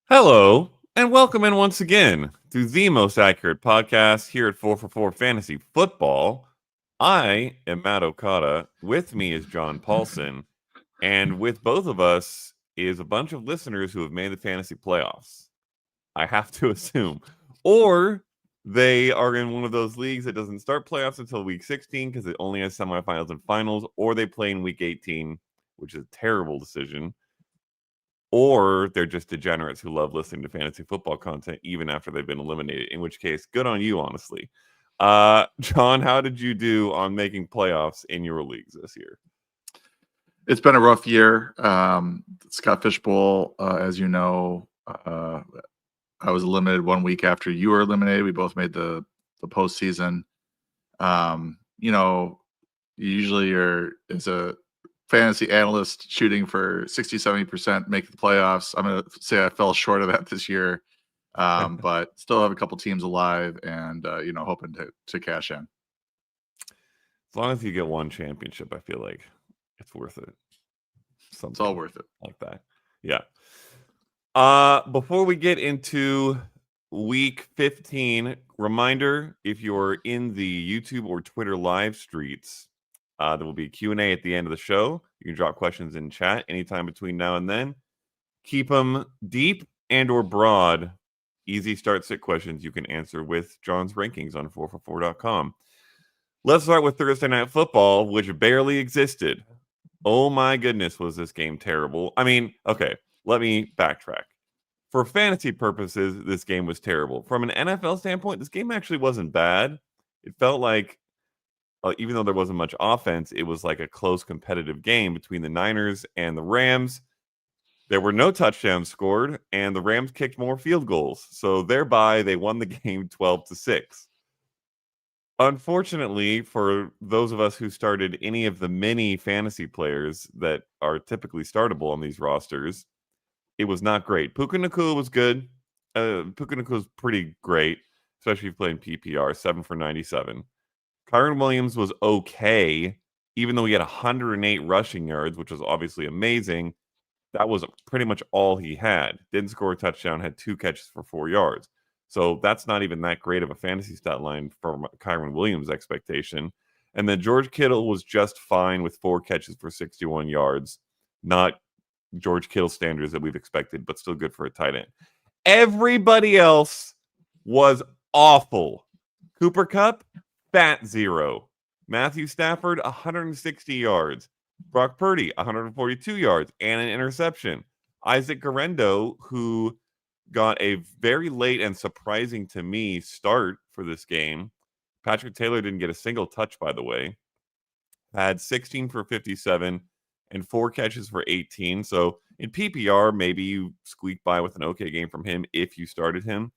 Hello, and welcome in once again to the most accurate podcast here at 4 for 4 Fantasy Football. I am Matt Okada. With me is John Paulson. And with both of us is a bunch of listeners who have made the fantasy playoffs. I have to assume. Or they are in one of those leagues that doesn't start playoffs until week 16 because it only has semifinals and finals, or they play in week 18, which is a terrible decision. Or they're just degenerates who love listening to fantasy football content even after they've been eliminated, in which case, good on you, honestly. John, how did you do on making playoffs in your leagues this year? It's been a rough year. Scott Fishbowl, as you know, I was eliminated 1 week after you were eliminated. We both made the postseason. Usually you're as a fantasy analyst shooting for 60-70% make the playoffs. I'm going to say I fell short of that this year, but still have a couple teams alive and hoping to cash in. As long as you get one championship, I feel like it's worth it. It's all worth it. Like that. Yeah. Before we get into week 15, reminder, if you're in the YouTube or Twitter live streets, there will be a Q&A at the end of the show. You can drop questions in chat anytime between now and then. Keep them deep and or broad. Easy start sit questions you can answer with John's rankings on 4for4.com. Let's start with Thursday Night Football, which barely existed. Oh my goodness, was this game terrible. I mean, okay, let me backtrack. For fantasy purposes, this game was terrible. From an NFL standpoint, this game actually wasn't bad. It felt like, even though there wasn't much offense, it was like a close competitive game between the Niners and the Rams. There were no touchdowns scored, and the Rams kicked more field goals. So thereby, they won the game 12-6. Unfortunately, for those of us who started any of the many fantasy players that are typically startable on these rosters, it was not great. Puka Nacua was good. Puka Nacua was pretty great, especially if you play in PPR, 7 for 97. Kyren Williams was okay, even though he had 108 rushing yards, which was obviously amazing. That was pretty much all he had. Didn't score a touchdown, had 2 catches for 4 yards. So that's not even that great of a fantasy stat line from Kyren Williams' expectation. And then George Kittle was just fine with 4 catches for 61 yards. Not George Kittle standards that we've expected, but still good for a tight end. Everybody else was awful. Cooper Kupp, fat 0. Matthew Stafford, 160 yards. Brock Purdy, 142 yards and an interception. Isaac Guerrero, who got a very late and surprising to me start for this game. Patrick Taylor didn't get a single touch, by the way. Had 16 for 57 and 4 catches for 18. So in PPR, maybe you squeak by with an okay game from him if you started him.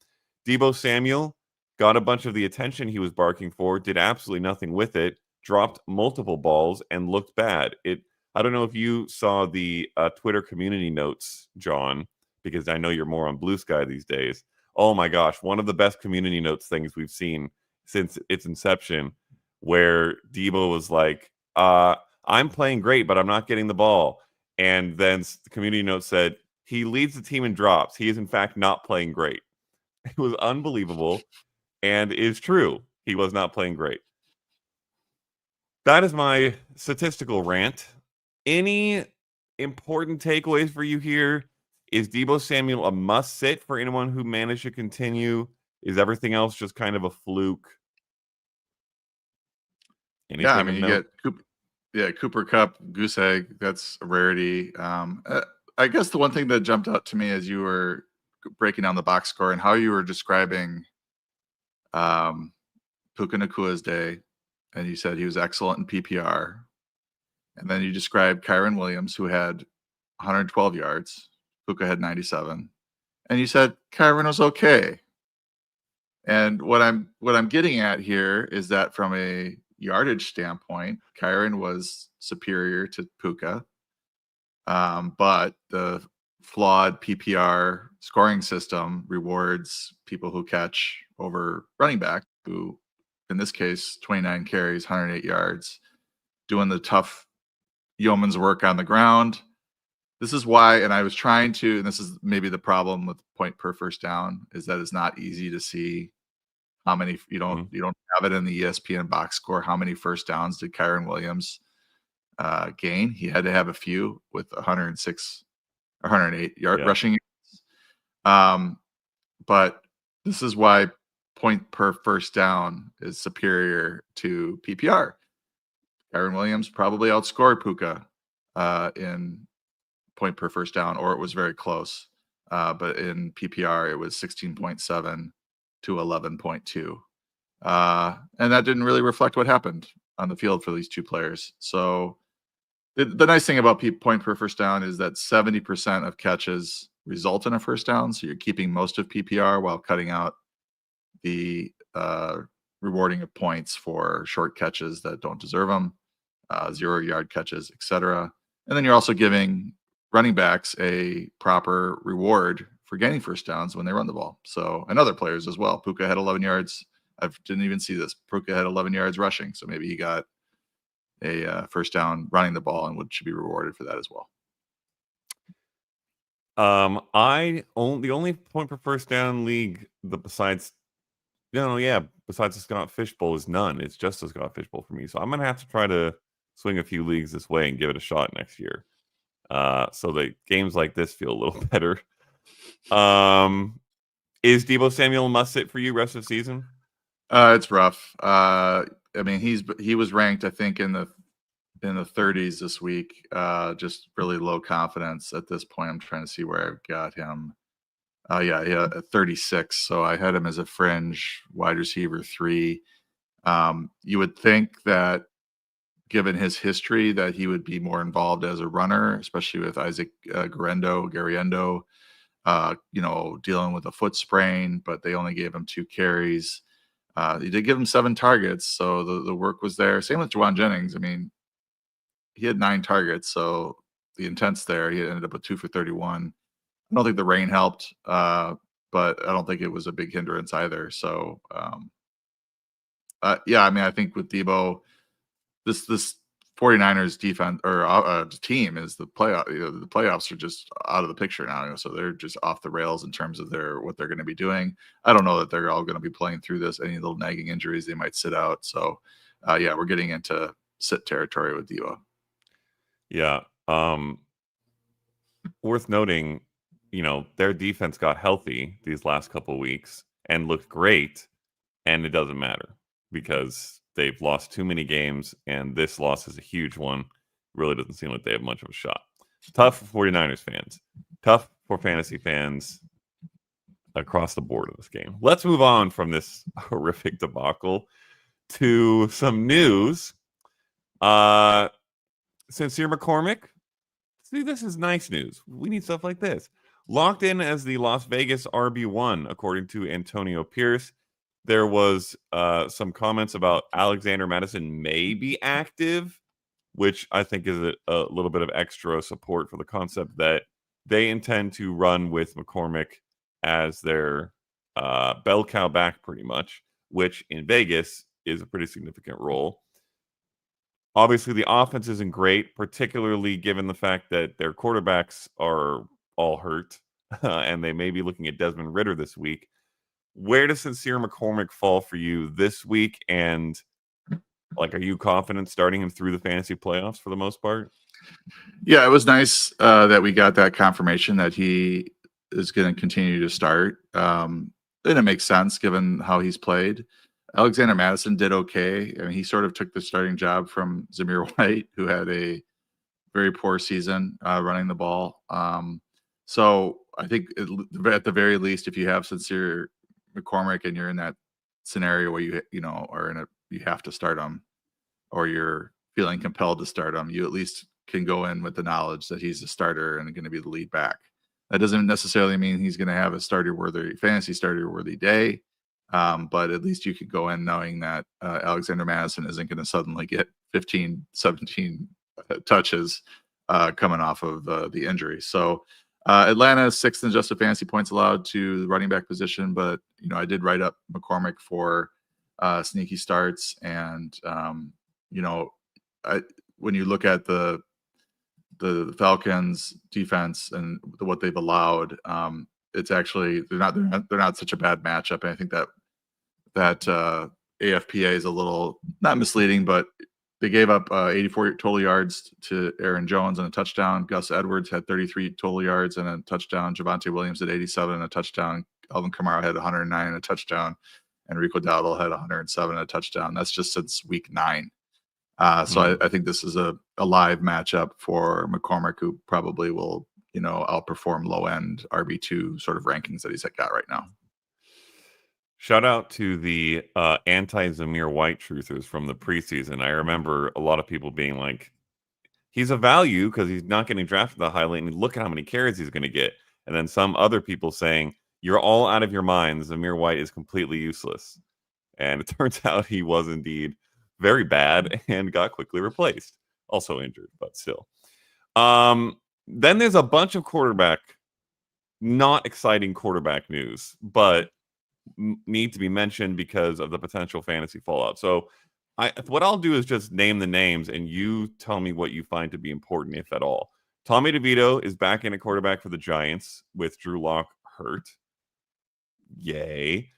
Debo Samuel got a bunch of the attention he was barking for, did absolutely nothing with it, dropped multiple balls, and looked bad. I don't know if you saw the Twitter community notes, John, because I know you're more on Blue Sky these days. Oh my gosh, one of the best community notes things we've seen since its inception, where Debo was like, I'm playing great, but I'm not getting the ball. And then the community note said, he leads the team in drops. He is, in fact, not playing great. It was unbelievable and is true. He was not playing great. That is my statistical rant. Any important takeaways for you here? Is Debo Samuel a must-sit for anyone who managed to continue? Is everything else just kind of a fluke? Anything I mean, you get Cooper Kupp, goose egg. That's a rarity. I guess the one thing that jumped out to me as you were breaking down the box score and how you were describing Puka Nacua's day, and you said he was excellent in PPR. And then you described Kyren Williams, who had 112 yards. Puka had 97. And you said Kyren was okay. And what I'm getting at here is that from a yardage standpoint, Kyren was superior to Puka. But the flawed PPR scoring system rewards people who catch over running back, who in this case, 29 carries, 108 yards, doing the tough yeoman's work on the ground. this is why, and I was trying to, and this is maybe the problem with point per first down, is that it's not easy to see how many you don't have it in the ESPN box score. How many first downs did Kyren Williams gain? He had to have a few with 106 or 108 yard rushing. But this is why point per first down is superior to PPR. Kyren Williams probably outscored Puka in point per first down, or it was very close. But in PPR, it was 16.7 to 11.2. And that didn't really reflect what happened on the field for these two players. So the nice thing about point per first down is that 70% of catches result in a first down. So you're keeping most of PPR while cutting out the rewarding of points for short catches that don't deserve them, 0-yard catches, etc. And then you're also giving running backs a proper reward for gaining first downs when they run the ball. So, and other players as well. Puka had 11 yards. I didn't even see this. Puka had 11 yards rushing. So maybe he got a first down running the ball and should be rewarded for that as well. The only point per first down league besides the Scott Fishbowl is none. It's just a Scott Fishbowl for me. So I'm gonna have to try to swing a few leagues this way and give it a shot next year. So that games like this feel a little better. Is Debo Samuel a must sit for you rest of the season? It's rough. I mean, he was ranked, I think, in the 30s this week. Just really low confidence at this point. I'm trying to see where I've got him. Yeah, 36. So I had him as a fringe wide receiver 3. You would think that given his history that he would be more involved as a runner, especially with Isaac Gariendo, dealing with a foot sprain, but they only gave him 2 carries. He did give him 7 targets, so the work was there. Same with Juwan Jennings. I mean, he had 9 targets, so the intent's there. He ended up with 2 for 31. I don't think the rain helped, but I don't think it was a big hindrance either. So, I mean, I think with Debo, this 49ers defense or team is the playoff. The playoffs are just out of the picture now. So they're just off the rails in terms of what they're going to be doing. I don't know that they're all going to be playing through this. Any little nagging injuries, they might sit out. So, we're getting into sit territory with Debo. Yeah. Worth noting, their defense got healthy these last couple of weeks and looked great, and it doesn't matter because they've lost too many games, and this loss is a huge one. Really doesn't seem like they have much of a shot. Tough for 49ers fans. Tough for fantasy fans across the board in this game. Let's move on from this horrific debacle to some news. Sincere McCormick. See, this is nice news. We need stuff like this. Locked in as the Las Vegas RB1, according to Antonio Pierce. There was some comments about Alexander Mattison may be active, which I think is a little bit of extra support for the concept that they intend to run with McCormick as their bell cow back pretty much, which in Vegas is a pretty significant role. Obviously, the offense isn't great, particularly given the fact that their quarterbacks are all hurt, and they may be looking at Desmond Ridder this week. Where does Sincere McCormick fall for you this week? And, are you confident starting him through the fantasy playoffs for the most part? Yeah, it was nice that we got that confirmation that he is going to continue to start. And it makes sense given how he's played. Alexander Mattison did okay. I mean, he sort of took the starting job from Zamir White, who had a very poor season running the ball. So I think at the very least, if you have Sincere McCormick and you're in that scenario where you have to start him, or you're feeling compelled to start him, you at least can go in with the knowledge that he's a starter and going to be the lead back. That doesn't necessarily mean he's going to have a fantasy starter worthy day. But at least you could go in knowing that Alexander Mattison isn't going to suddenly get 15, 17 touches coming off of the injury. So Atlanta is 6th in adjusted fantasy points allowed to the running back position, but I did write up McCormick for sneaky starts, and when you look at the the Falcons defense and what they've allowed, it's actually they're not such a bad matchup. And I think that AFPA is a little not misleading, but they gave up 84 total yards to Aaron Jones and a touchdown. Gus Edwards had 33 total yards and a touchdown. Javonte Williams had 87 and a touchdown. Alvin Kamara had 109 and a touchdown. And Rico Dowdle had 107 and a touchdown. That's just since week 9. So I think this is a live matchup for McCormick, who probably will, outperform low-end RB2 sort of rankings that he's got right now. Shout out to the anti-Zamir White truthers from the preseason. I remember a lot of people being like, he's a value because he's not getting drafted that highly, and look at how many carries he's going to get. And then some other people saying, you're all out of your minds. Zamir White is completely useless. And it turns out he was indeed very bad and got quickly replaced. Also injured, but still. Then there's a bunch of not exciting quarterback news, but need to be mentioned because of the potential fantasy fallout. So what I'll do is just name the names and you tell me what you find to be important, if at all. Tommy DeVito is back in a quarterback for the Giants with Drew Lock hurt. Yay.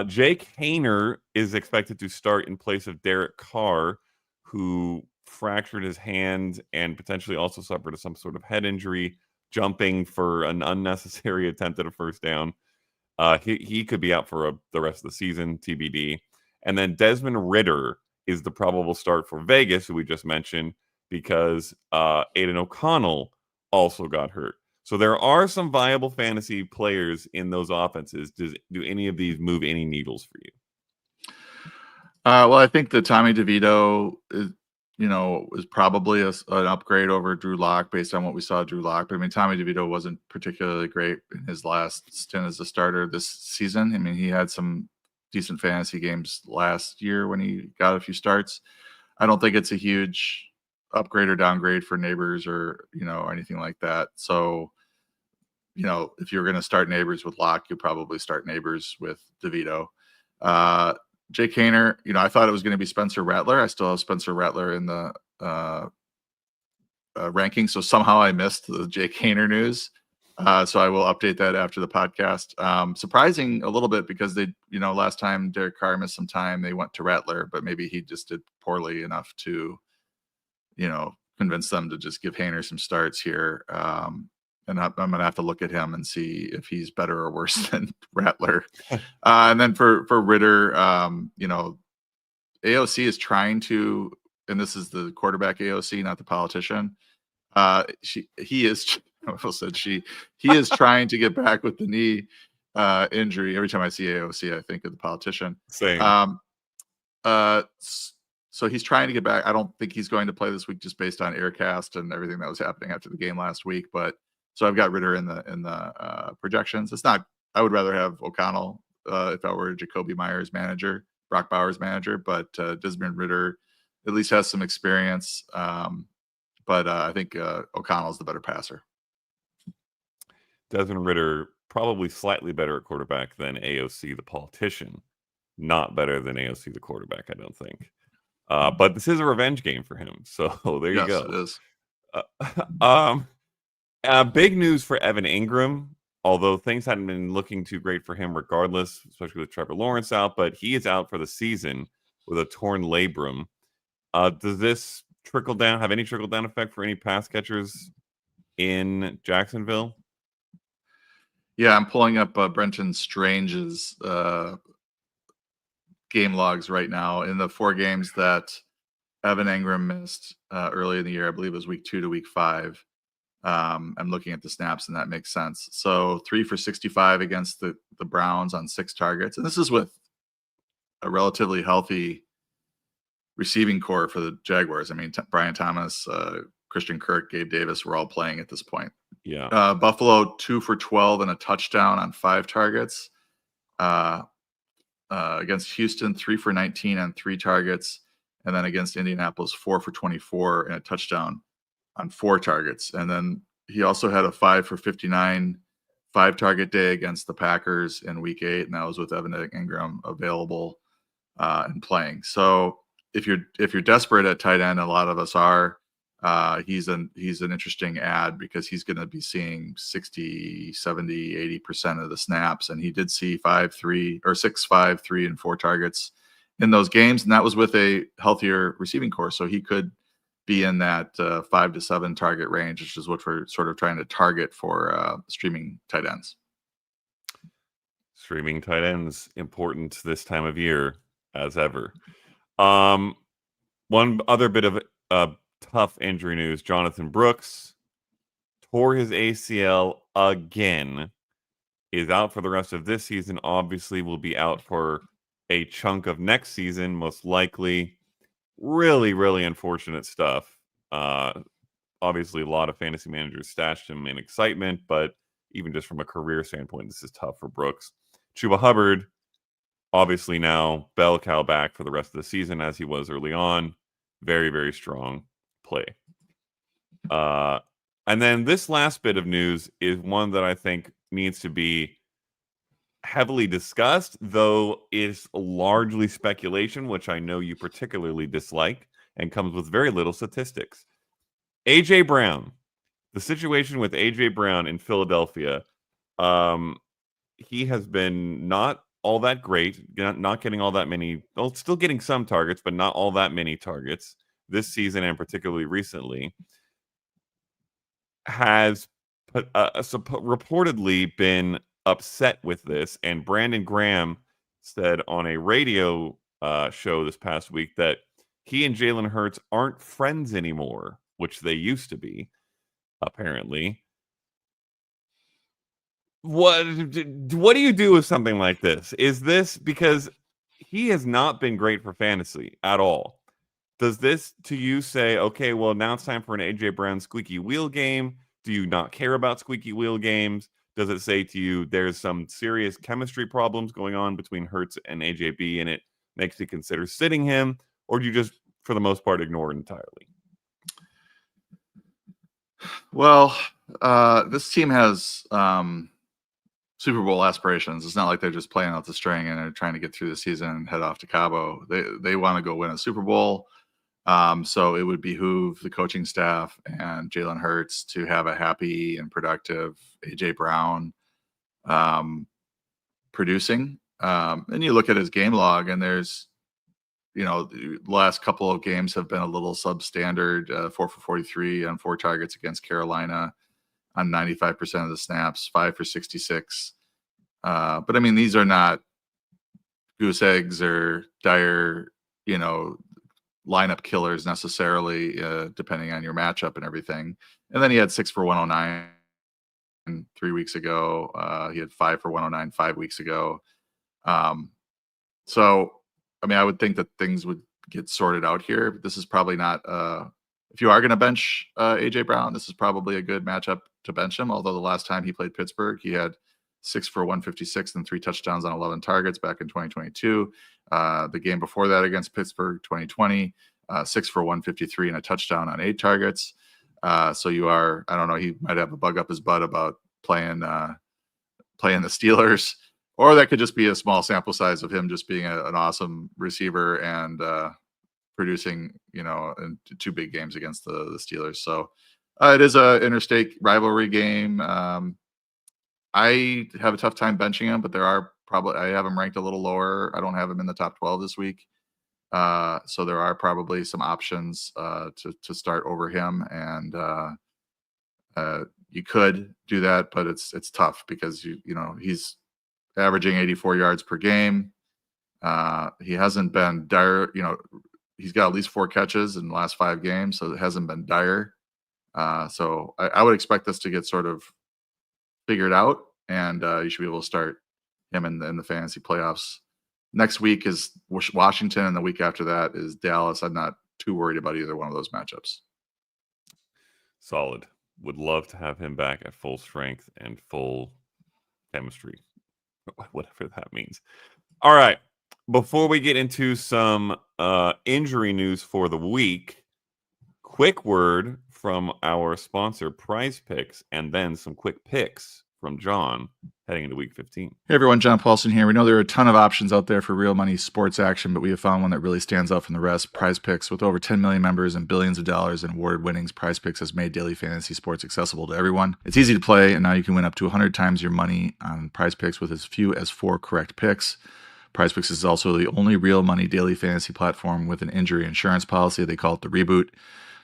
Jake Haener is expected to start in place of Derek Carr, who fractured his hand and potentially also suffered some sort of head injury, jumping for an unnecessary attempt at a first down. He could be out for the rest of the season, TBD. And then Desmond Ridder is the probable start for Vegas, who we just mentioned, because Aiden O'Connell also got hurt. So there are some viable fantasy players in those offenses. Do any of these move any needles for you? Well, I think that Tommy DeVito is probably an upgrade over Drew Lock based on what we saw Drew Lock. But I mean, Tommy DeVito wasn't particularly great in his last stint as a starter this season. I mean, he had some decent fantasy games last year when he got a few starts. I don't think it's a huge upgrade or downgrade for Neighbors or anything like that. So, if you're going to start Neighbors with Lock, you probably start Neighbors with DeVito. Jake Haener, I thought it was going to be Spencer Rattler. I still have Spencer Rattler in the ranking. So somehow I missed the Jake Haener news. So I will update that after the podcast. Surprising a little bit because they, last time Derek Carr missed some time, they went to Rattler, but maybe he just did poorly enough to, convince them to just give Haener some starts here. And I'm going to have to look at him and see if he's better or worse than Rattler. And then for Ridder, AOC is trying to, and this is the quarterback AOC, not the politician. He is trying to get back with the knee injury. Every time I see AOC, I think of the politician. Same. So he's trying to get back. I don't think he's going to play this week just based on Aircast and everything that was happening after the game last week. But so I've got Ridder in the projections. It's not. I would rather have O'Connell if I were Jacoby Myers manager, Brock Bowers manager. But Desmond Ridder at least has some experience. But I think O'Connell's the better passer. Desmond Ridder probably slightly better at quarterback than AOC the politician. Not better than AOC the quarterback, I don't think. But this is a revenge game for him. So there you go. Yes, it is. Big news for Evan Ingram, although things hadn't been looking too great for him regardless, especially with Trevor Lawrence out, but he is out for the season with a torn labrum. Does this have any trickle-down effect for any pass catchers in Jacksonville? Yeah, I'm pulling up Brenton Strange's game logs right now. In the 4 games that Evan Ingram missed early in the year, I believe it was week 2 to week 5. I'm looking at the snaps, and that makes sense. So 3 for 65 against the Browns on 6 targets. And this is with a relatively healthy receiving core for the Jaguars. I mean, Brian Thomas, Christian Kirk, Gabe Davis were all playing at this point. Yeah. Buffalo 2 for 12 and a touchdown on 5 targets. Against Houston, 3 for 19 on 3 targets. And then against Indianapolis, 4 for 24 and a touchdown on 4 targets. And then he also had a 5 for 59 5-target day against the Packers in week 8. And that was with Evan Ingram available and playing. So if you're desperate at tight end, a lot of us are, he's an interesting ad because he's going to be seeing 60, 70, 80% of the snaps. And he did see 5, 3 or 6, 5, 3 and 4 targets in those games. And that was with a healthier receiving core. So he could be in that 5 to 7 target range, which is what we're sort of trying to target for streaming tight ends. Streaming tight ends, important this time of year as ever. One other bit of tough injury news. Jonathan Brooks tore his ACL again, is out for the rest of this season, obviously will be out for a chunk of next season, most likely. Really, really unfortunate stuff. Obviously, a lot of fantasy managers stashed him in excitement, but even just from a career standpoint, this is tough for Brooks. Chuba Hubbard, obviously now bell cow back for the rest of the season as he was early on. Very, very strong play. And then this last bit of news is one that I think needs to be heavily discussed, though it's largely speculation, which I know you particularly dislike and comes with very little statistics. A.J. Brown, the situation with A.J. Brown in Philadelphia, he has been not all that great, not getting all that many, well, still getting some targets, but not all that many targets this season and particularly recently. Has reportedly been upset with this, and Brandon Graham said on a radio show this past week that he and Jalen Hurts aren't friends anymore, which they used to be, apparently. What do you do with something like this? Is this because he has not been great for fantasy at all? Does this to you say, okay, well, now it's time for an A.J. Brown squeaky wheel game? Do you not care about squeaky wheel games? Does it say to you there's some serious chemistry problems going on between Hurts and AJB and it makes you consider sitting him? Or do you just, for the most part, ignore it entirely? Well, this team has Super Bowl aspirations. It's not like they're just playing out the string and they're trying to get through the season and head off to Cabo. They want to go win a Super Bowl. So it would behoove the coaching staff and Jalen Hurts to have a happy and productive A.J. Brown producing. And you look at his game log, and there's, the last couple of games have been a little substandard, 4 for 43 on 4 targets against Carolina on 95% of the snaps, 5 for 66. But I mean, these are not goose eggs or dire, lineup killers necessarily, depending on your matchup and everything. And then he had 6 for 109 3 weeks ago. He had 5 for 109 5 weeks ago. So, I mean, I would think that things would get sorted out here. This is probably not, if you are going to bench A.J. Brown, this is probably a good matchup to bench him. Although the last time he played Pittsburgh, he had 6 for 156 and 3 touchdowns on 11 targets back in 2022. The game before that against Pittsburgh, 2020, 6 for 153 and a touchdown on 8 targets. So you are, I don't know, he might have a bug up his butt about playing the Steelers, or that could just be a small sample size of him just being an awesome receiver and producing, in 2 big games against the Steelers. So it is a interstate rivalry game. I have a tough time benching him, but I have him ranked a little lower. I don't have him in the top 12 this week. So there are probably some options to start over him. And you could do that, but it's tough because he's averaging 84 yards per game. He hasn't been dire, he's got at least 4 catches in the last 5 games, so it hasn't been dire. So I would expect this to get sort of figured out, and you should be able to start him in the fantasy playoffs. Next week is Washington, and the week after that is Dallas. I'm not too worried about either one of those matchups. Solid. Would love to have him back at full strength and full chemistry, whatever that means. All right. Before we get into some injury news for the week, quick word from our sponsor, Prize Picks, and then some quick picks from John heading into week 15. Hey everyone, John Paulson here. We know there are a ton of options out there for real money sports action, but we have found one that really stands out from the rest. Prize Picks. With over 10 million members and billions of dollars in award winnings, Prize Picks has made daily fantasy sports accessible to everyone. It's easy to play, and now you can win up to 100 times your money on Prize Picks with as few as 4 correct picks. Prize Picks is also the only real money daily fantasy platform with an injury insurance policy. They call it the Reboot.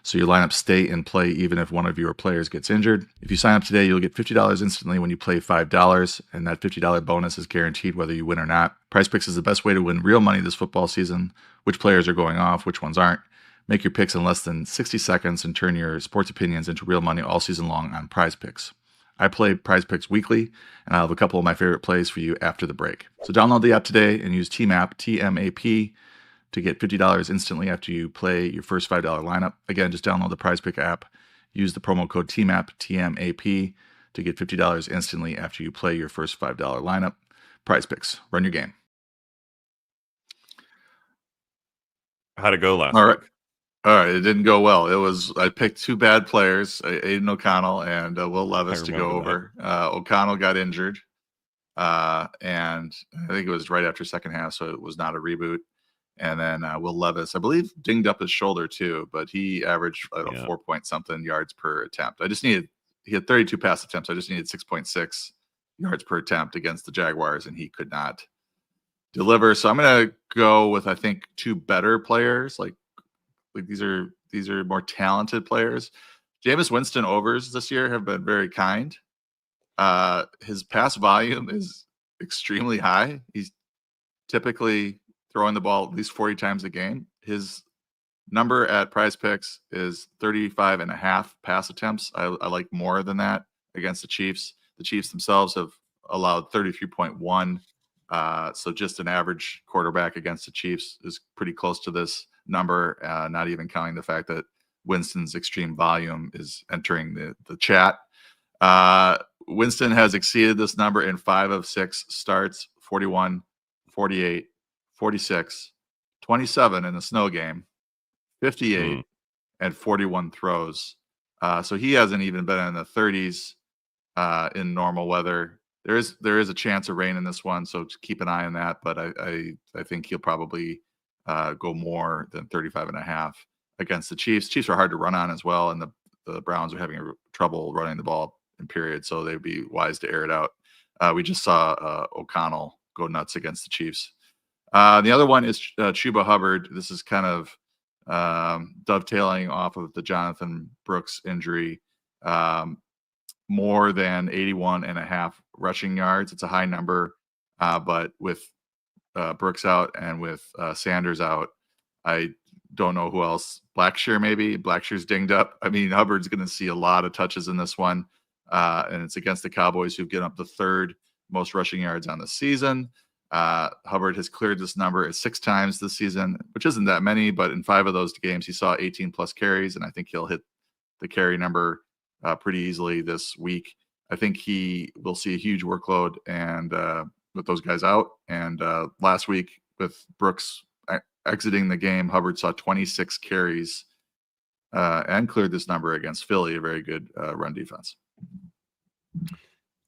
So your lineups stay in play even if one of your players gets injured. If you sign up today, you'll get $50 instantly when you play $5, and that $50 bonus is guaranteed whether you win or not. Prize Picks is the best way to win real money this football season. Which players are going off, which ones aren't. Make your picks in less than 60 seconds and turn your sports opinions into real money all season long on Prize Picks. I play Prize Picks weekly, and I'll have a couple of my favorite plays for you after the break. So download the app today and use TMAP, T-M-A-P, to get $50 instantly after you play your first $5 lineup. Again, just download the Prize Pick app. Use the promo code TMAP, T-M-A-P, to get $50 instantly after you play your first $5 lineup. Prize Picks. Run your game. How'd it go last All week? All right. It didn't go well. I picked 2 bad players, Aiden O'Connell and Will Levis, to go over. O'Connell got injured, and I think it was right after second half, so it was not a reboot. And then Will Levis, I believe, dinged up his shoulder too, but he averaged 4-point-something yards per attempt. He had 32 pass attempts. I just needed 6.6 yards per attempt against the Jaguars, and he could not deliver. So I'm going to go with, I think, 2 better players. Like these are more talented players. Jameis Winston overs this year have been very kind. His pass volume is extremely high. He's typically throwing the ball at least 40 times a game. His number at Prize Picks is 35.5 pass attempts. I like more than that against the Chiefs. The Chiefs themselves have allowed 33.1. So just an average quarterback against the Chiefs is pretty close to this number, not even counting the fact that Winston's extreme volume is entering the chat. Winston has exceeded this number in 5 of 6 starts, 41, 48, 46, 27 in the snow game, 58, and 41 throws. So he hasn't even been in the 30s in normal weather. There is a chance of rain in this one, so keep an eye on that. But I think he'll probably go more than 35.5 against the Chiefs. Chiefs are hard to run on as well, and the Browns are having trouble running the ball in period, so they'd be wise to air it out. We just saw O'Connell go nuts against the Chiefs. The other one is Chuba Hubbard. This is kind of dovetailing off of the Jonathan Brooks injury. More than 81.5 rushing yards. It's a high number, but with Brooks out and with Sanders out, I don't know who else. Blackshear maybe. Blackshear's dinged up. I mean, Hubbard's going to see a lot of touches in this one, and it's against the Cowboys, who've given up the 3rd most rushing yards on the season. Hubbard has cleared this number 6 times this season, which isn't that many, but in 5 of those games, he saw 18 plus carries, and I think he'll hit the carry number pretty easily this week. I think he will see a huge workload and with those guys out. And last week with Brooks exiting the game, Hubbard saw 26 carries and cleared this number against Philly, a very good run defense.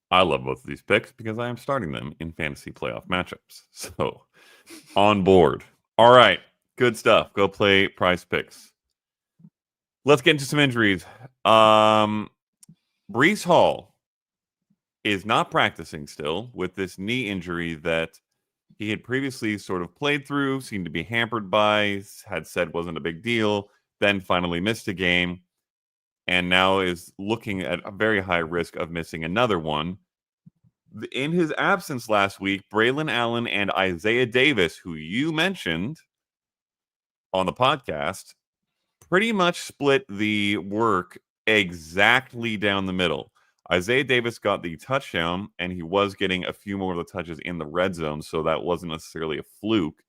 I love both of these picks because I am starting them in fantasy playoff matchups. So on board. All right. Good stuff. Go play Prize Picks. Let's get into some injuries. Breece Hall is not practicing still with this knee injury that he had previously sort of played through, seemed to be hampered by, had said wasn't a big deal, then finally missed a game, and now is looking at a very high risk of missing another one. In his absence last week, Braylon Allen and Isaiah Davis, who you mentioned on the podcast, pretty much split the work exactly down the middle. Isaiah Davis got the touchdown, and he was getting a few more of the touches in the red zone, so that wasn't necessarily a fluke.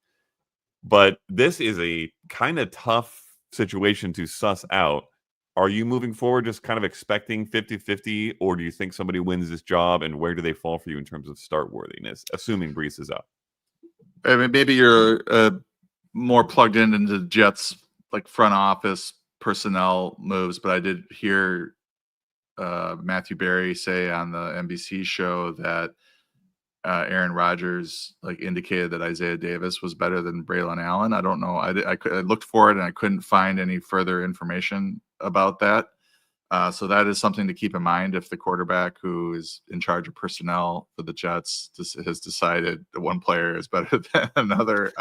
But this is a kind of tough situation to suss out. Are you moving forward just kind of expecting 50-50, or do you think somebody wins this job, and where do they fall for you in terms of start worthiness, assuming Breece is out? I mean, maybe you're more plugged into the Jets, like front office personnel moves, but I did hear Matthew Berry say on the NBC show that Aaron Rodgers indicated that Isaiah Davis was better than Braylon Allen. I don't know. I looked for it and I couldn't find any further information about that. So that is something to keep in mind if the quarterback who is in charge of personnel for the Jets has decided that one player is better than another.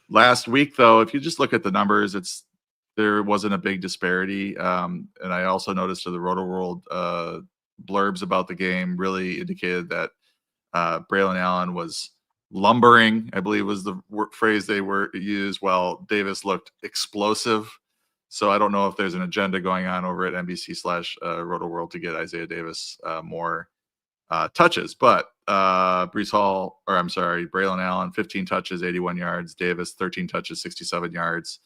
Last week, though, if you just look at the numbers, there wasn't a big disparity. And I also noticed that the Roto-World blurbs about the game really indicated that Braylon Allen was lumbering, I believe was the phrase they were used, while Davis looked explosive. So I don't know if there's an agenda going on over at NBC/Roto-World to get Isaiah Davis more touches. But Braylon Allen, 15 touches, 81 yards. Davis, 13 touches, 67 yards,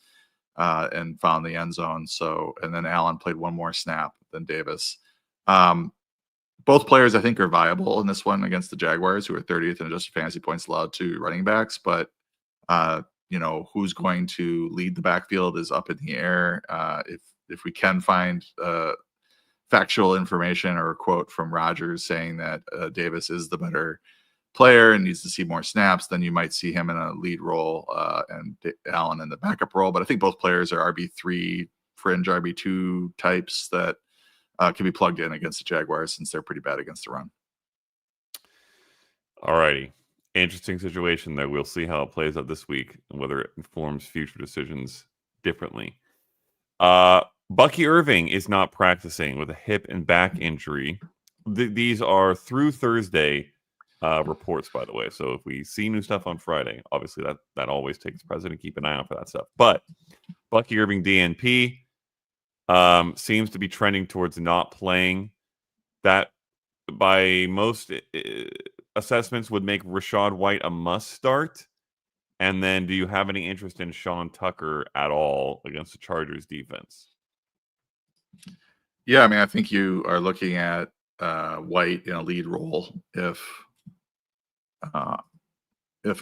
and found the end zone. So, and then Allen played one more snap than Davis. Both players, I think, are viable in this one against the Jaguars, who are 30th in adjusted fantasy points allowed to running backs. But who's going to lead the backfield is up in the air. If we can find factual information or a quote from Rodgers saying that Davis is the better player and needs to see more snaps, then you might see him in a lead role and Allen in the backup role. But I think both players are RB3, fringe RB2 types that can be plugged in against the Jaguars since they're pretty bad against the run. All righty. Interesting situation there. We'll see how it plays out this week and whether it informs future decisions differently. Bucky Irving is not practicing with a hip and back injury. These are through Thursday reports, by the way. So if we see new stuff on Friday, obviously that always takes precedent. Keep an eye out for that stuff. But Bucky Irving DNP seems to be trending towards not playing. That by most assessments would make Rachaad White a must start. And then do you have any interest in Sean Tucker at all against the Chargers defense? Yeah, I mean, I think you are looking at White in a lead role. If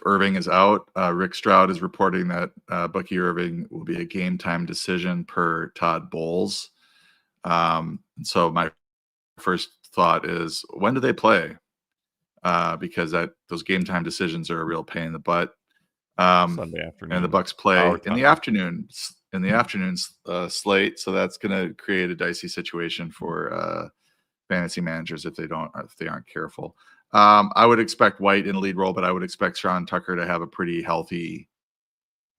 Irving is out, Rick Stroud is reporting that Bucky Irving will be a game time decision per Todd Bowles. So my first thought is, when do they play? Because those game time decisions are a real pain in the butt. Sunday afternoon, and the Bucs play in the afternoon slate, so that's going to create a dicey situation for fantasy managers if they aren't careful. I would expect White in a lead role, but I would expect Sean Tucker to have a pretty healthy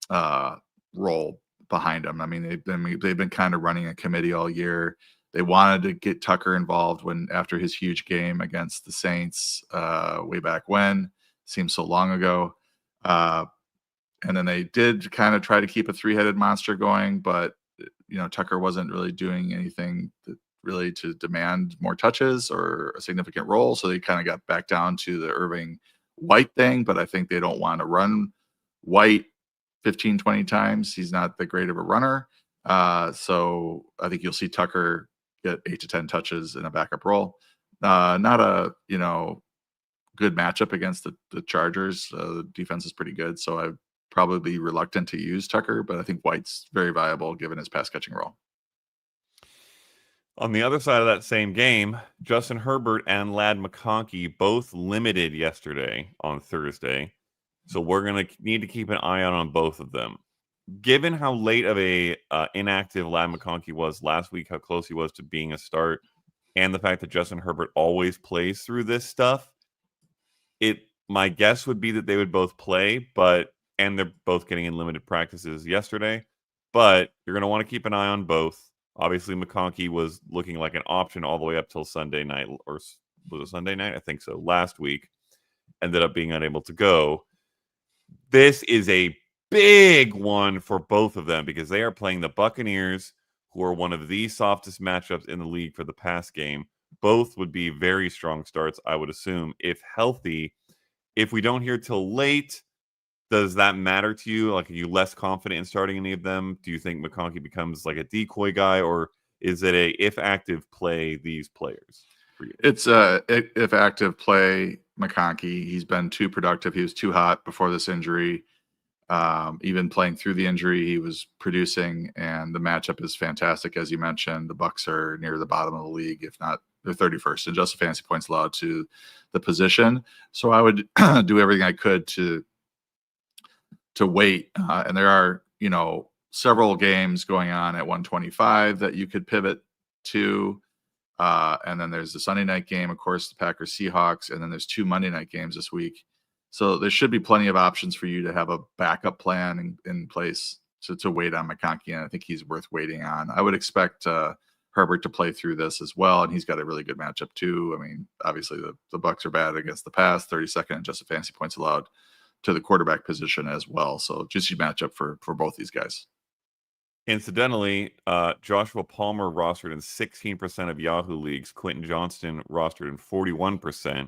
role behind him. I mean, they've been kind of running a committee all year. They wanted to get Tucker involved after his huge game against the Saints way back when. Seems so long ago. And then they did kind of try to keep a three-headed monster going, but Tucker wasn't really doing anything really to demand more touches or a significant role. So they kind of got back down to the Irving White thing, but I think they don't want to run White 15, 20 times. He's not that great of a runner. So I think you'll see Tucker get 8 to 10 touches in a backup role. Not a, good matchup against the Chargers. The defense is pretty good. So I'd probably be reluctant to use Tucker, but I think White's very viable given his pass catching role. On the other side of that same game, Justin Herbert and Ladd McConkey both limited yesterday on Thursday. So we're going to need to keep an eye out on both of them. Given how late of a inactive Ladd McConkey was last week, how close he was to being a start, and the fact that Justin Herbert always plays through this stuff, my guess would be that they would both play, and they're both getting in limited practices yesterday. But you're going to want to keep an eye on both. Obviously, McConkey was looking like an option all the way up till Sunday night, or was it Sunday night? I think so. Last week, ended up being unable to go. This is a big one for both of them because they are playing the Buccaneers, who are one of the softest matchups in the league for the pass game. Both would be very strong starts, I would assume, if healthy. If we don't hear till late, does that matter to you? Like, are you less confident in starting any of them? Do you think McConkey becomes like a decoy guy, or is it if active, play these players for you? It's if active, play McConkey. He's been too productive. He was too hot before this injury. Even playing through the injury, he was producing, and the matchup is fantastic. As you mentioned, the Bucs are near the bottom of the league, if not they're 31st in adjusted fantasy points allowed to the position. So I would do everything I could to wait. And there are, several games going on at 125 that you could pivot to. And then there's the Sunday night game, of course, the Packers Seahawks, and then there's 2 Monday night games this week. So there should be plenty of options for you to have a backup plan in place to wait on McConkey, and I think he's worth waiting on. I would expect Herbert to play through this as well, and he's got a really good matchup too. I mean, obviously the Bucs are bad against the pass, 32nd in adjusted fantasy points allowed to the quarterback position as well. So juicy matchup for both these guys. Incidentally, Joshua Palmer rostered in 16% of Yahoo leagues. Quentin Johnston rostered in 41%.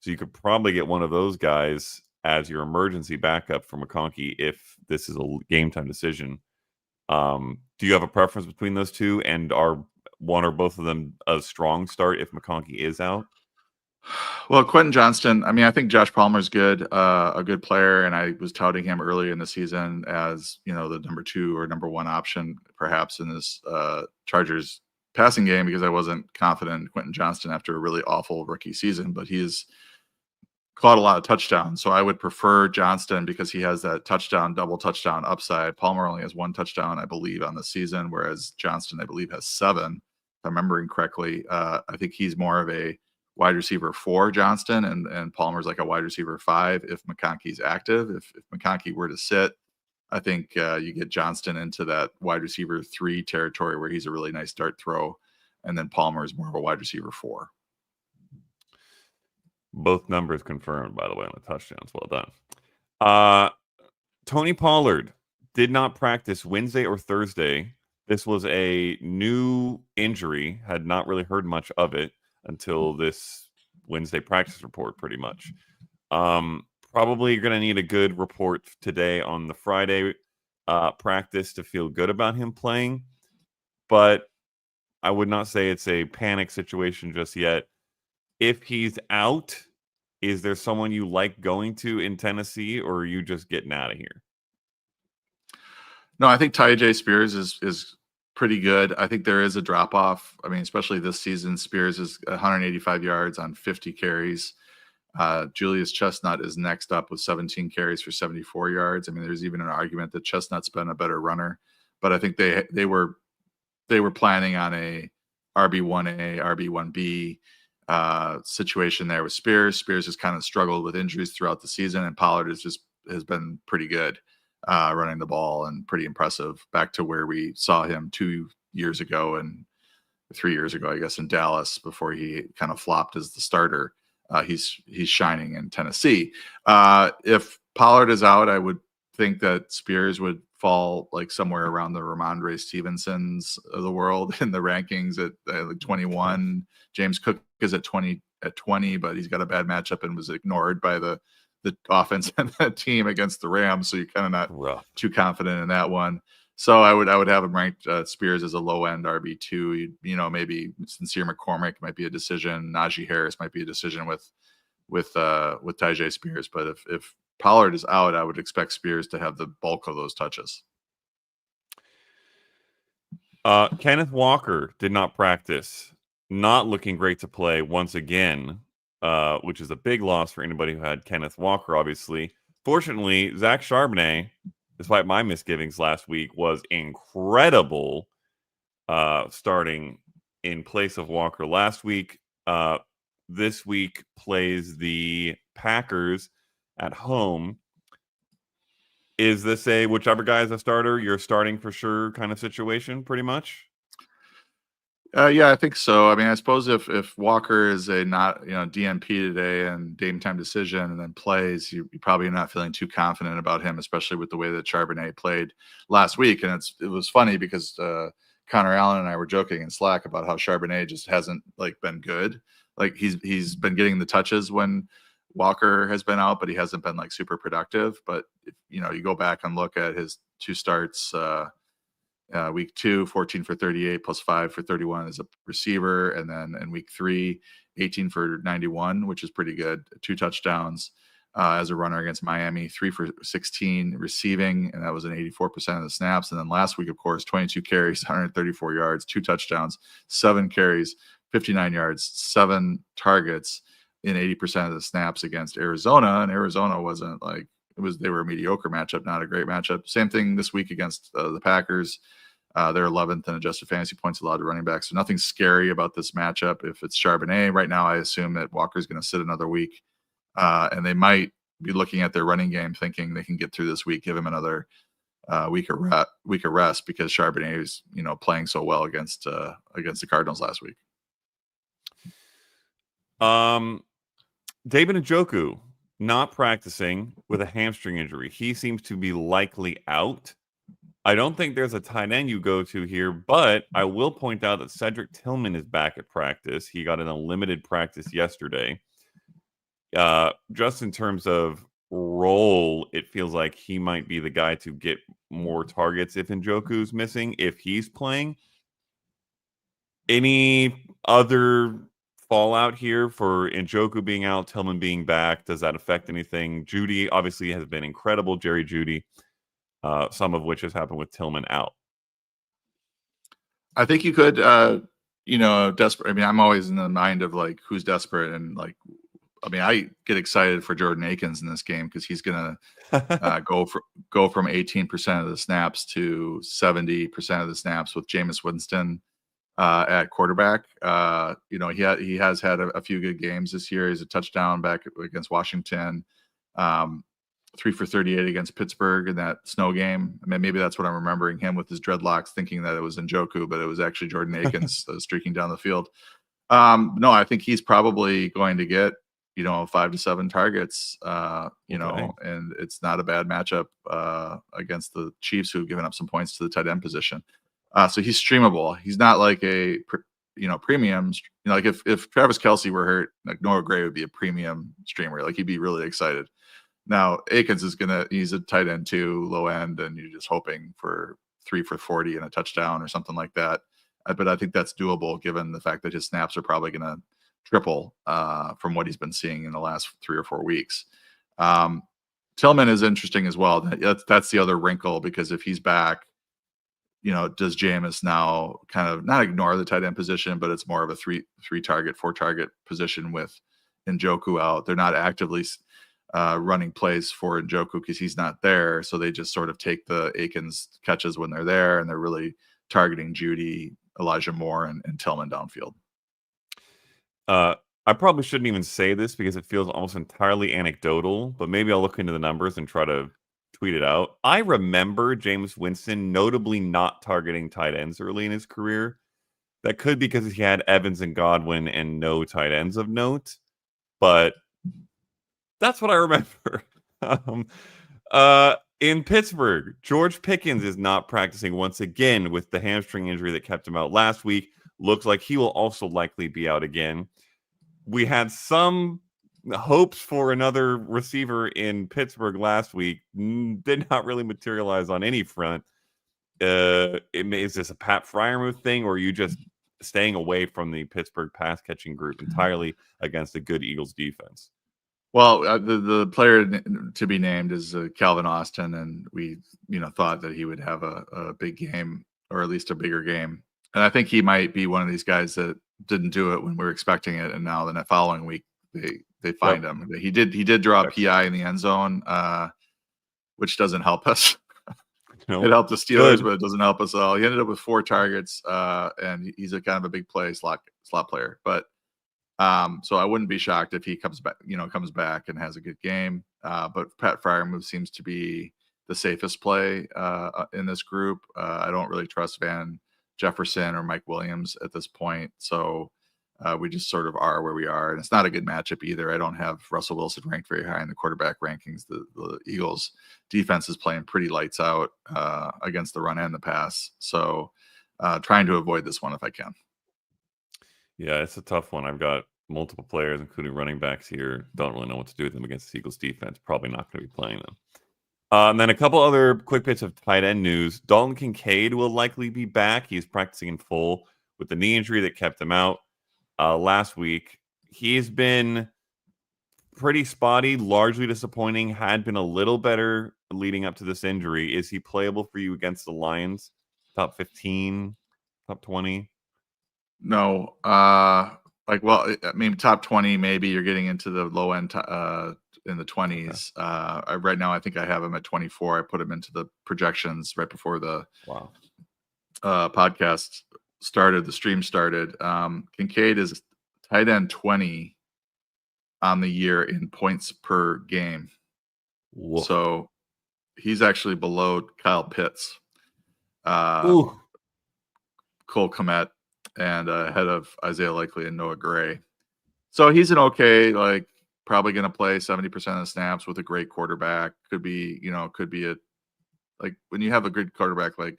So you could probably get one of those guys as your emergency backup for McConkey if this is a game time decision. Do you have a preference between those two? And are one or both of them a strong start if McConkey is out? Well, Quentin Johnston, I mean, I think Josh Palmer's good, a good player, and I was touting him early in the season as, the number 2 or number 1 option, perhaps in this Chargers passing game, because I wasn't confident in Quentin Johnston after a really awful rookie season, but he's caught a lot of touchdowns. So I would prefer Johnston because he has that double touchdown upside. Palmer only has 1 touchdown, I believe, on the season, whereas Johnston, I believe, has 7, if I'm remembering correctly. I think he's more of a wide receiver 4, Johnston, and Palmer's like a wide receiver 5 if McConkey's active. If McConkey were to sit, I think you get Johnston into that wide receiver 3 territory where he's a really nice dart throw, and then Palmer is more of a wide receiver 4. Both numbers confirmed, by the way, on the touchdowns. Well done. Tony Pollard did not practice Wednesday or Thursday. This was a new injury. Had not really heard much of it until this Wednesday practice report, pretty much. Probably you're going to need a good report today on the Friday practice to feel good about him playing. But I would not say it's a panic situation just yet. If he's out, is there someone you like going to in Tennessee, or are you just getting out of here? No, I think Tyjae Spears is pretty good. I think there is a drop off. I mean, especially this season, Spears is 185 yards on 50 carries. Julius Chestnut is next up with 17 carries for 74 yards. I mean, there's even an argument that Chestnut's been a better runner, but I think they were planning on a RB1A, RB1B situation there with Spears. Spears has kind of struggled with injuries throughout the season, and Pollard has been pretty good running the ball and pretty impressive, back to where we saw him 2 years ago and 3 years ago, I guess, in Dallas before he kind of flopped as the starter. He's shining in Tennessee. If Pollard is out, I would think that Spears would fall like somewhere around the Ramondre Stevensons of the world in the rankings at like 21. James Cook is at 20, but he's got a bad matchup and was ignored by the offense and the team against the Rams. So you're kind of not too confident in that one. So I would have him ranked Spears as a low end RB2. Maybe Sincere McCormick might be a decision. Najee Harris might be a decision with Tyjae Spears. But if Pollard is out, I would expect Spears to have the bulk of those touches. Kenneth Walker did not practice. Not looking great to play once again, which is a big loss for anybody who had Kenneth Walker, obviously. Fortunately, Zach Charbonnet, despite my misgivings last week, was incredible starting in place of Walker last week. This week plays the Packers at home. Is this a whichever guy is a starter, you're starting for sure kind of situation, pretty much? Yeah, I think so. I mean, I suppose if Walker is a not DNP today and game time decision and then plays, you probably not feeling too confident about him, especially with the way that Charbonnet played last week. And it was funny because Connor Allen and I were joking in Slack about how Charbonnet just hasn't been good. Like he's been getting the touches when Walker has been out, but he hasn't been super productive. But you go back and look at his 2 starts. Week 2, 14 for 38 plus 5 for 31 as a receiver. And then in week 3, 18 for 91, which is pretty good. 2 touchdowns. as a runner against Miami, 3 for 16 receiving, and that was an 84% of the snaps. And then last week, of course, 22 carries, 134 yards, 2 touchdowns, 7 carries, 59 yards, 7 targets in 80% of the snaps against Arizona. And Arizona wasn't like they were a mediocre matchup, not a great matchup. Same thing this week against the Packers. They're 11th in adjusted fantasy points allowed to running back. So nothing scary about this matchup. If it's Charbonnet right now, I assume that Walker's going to sit another week. And they might be looking at their running game thinking they can get through this week, give him another week of rest because Charbonnet is, playing so well against the Cardinals last week. David Njoku not practicing with a hamstring injury. He seems to be likely out. I don't think there's a tight end you go to here, but I will point out that Cedric Tillman is back at practice. He got in a limited practice yesterday. Just in terms of role, it feels like he might be the guy to get more targets if Njoku's missing, if he's playing. Any other fallout here for Njoku being out, Tillman being back? Does that affect anything? Judy obviously has been incredible, Jerry Judy, some of which has happened with Tillman out. I think you could, desperate. I mean, I'm always in the mind of like who's desperate and like, I get excited for Jordan Akins in this game because he's going to go from 18% of the snaps to 70% of the snaps with Jameis Winston at quarterback. He has had a few good games this year. He's a touchdown back against Washington, 3 for 38 against Pittsburgh in that snow game. I mean, maybe that's what I'm remembering him with his dreadlocks, thinking that it was Njoku, but it was actually Jordan Akins streaking down the field. No, I think he's probably going to get 5 to 7 targets, and it's not a bad matchup against the Chiefs, who've given up some points to the tight end position. So he's streamable. He's not like a, premium. Like if Travis Kelce were hurt, like Noah Gray would be a premium streamer. Like he'd be really excited. Now Akins he's a tight end too, low end, and you're just hoping for 3 for 40 and a touchdown or something like that. But I think that's doable given the fact that his snaps are probably going to triple from what he's been seeing in the last 3 or 4 weeks. Tillman is interesting as well. That's the other wrinkle, because if he's back, does Jameis now kind of not ignore the tight end position, but it's more of a 4 target position with Njoku out. They're not actively running plays for Njoku because he's not there. So they just sort of take the Akins catches when they're there, and they're really targeting Judy, Elijah Moore, and Tillman downfield. I probably shouldn't even say this because it feels almost entirely anecdotal, but maybe I'll look into the numbers and try to tweet it out. I remember Jameis Winston notably not targeting tight ends early in his career. That could be because he had Evans and Godwin and no tight ends of note, but that's what I remember. In Pittsburgh, George Pickens is not practicing once again with the hamstring injury that kept him out last week. Looks like he will also likely be out again. We had some hopes for another receiver in Pittsburgh last week. Did not really materialize on any front. Is this a Pat Freiermuth thing, or are you just staying away from the Pittsburgh pass catching group entirely against a good Eagles defense? Well, the player to be named is Calvin Austin, and we thought that he would have a big game, or at least a bigger game. And I think he might be one of these guys that didn't do it when we were expecting it, and now the following week they find him. He did draw a PI in the end zone, which doesn't help us. Nope. It helped the Steelers, but it doesn't help us at all. He ended up with 4 targets, and he's a kind of a big play slot player. But so I wouldn't be shocked if he comes back and has a good game. But Pat Freiermuth seems to be the safest play in this group. I don't really trust Van Jefferson or Mike Williams at this point. So we just sort of are where we are. And it's not a good matchup either. I don't have Russell Wilson ranked very high in the quarterback rankings. The Eagles defense is playing pretty lights out against the run and the pass. So trying to avoid this one if I can. Yeah, it's a tough one. I've got multiple players, including running backs here. Don't really know what to do with them against the Eagles defense. Probably not going to be playing them. And then a couple other quick bits of tight end news. Dalton Kincaid will likely be back. He's practicing in full with the knee injury that kept him out last week. He's been pretty spotty, largely disappointing. Had been a little better leading up to this injury. Is he playable for you against the Lions? Top 15, top 20? No. Top 20, maybe you're getting into the low end in the 20s. Okay. Right now, I think I have him at 24. I put him into the projections right before the podcast started, the stream started. Kincaid is tight end 20 on the year in points per game. Whoa. So he's actually below Kyle Pitts, Cole Kmet, and ahead of Isaiah Likely and Noah Gray. So he's an okay, probably going to play 70% of the snaps with a great quarterback. Could be when you have a good quarterback like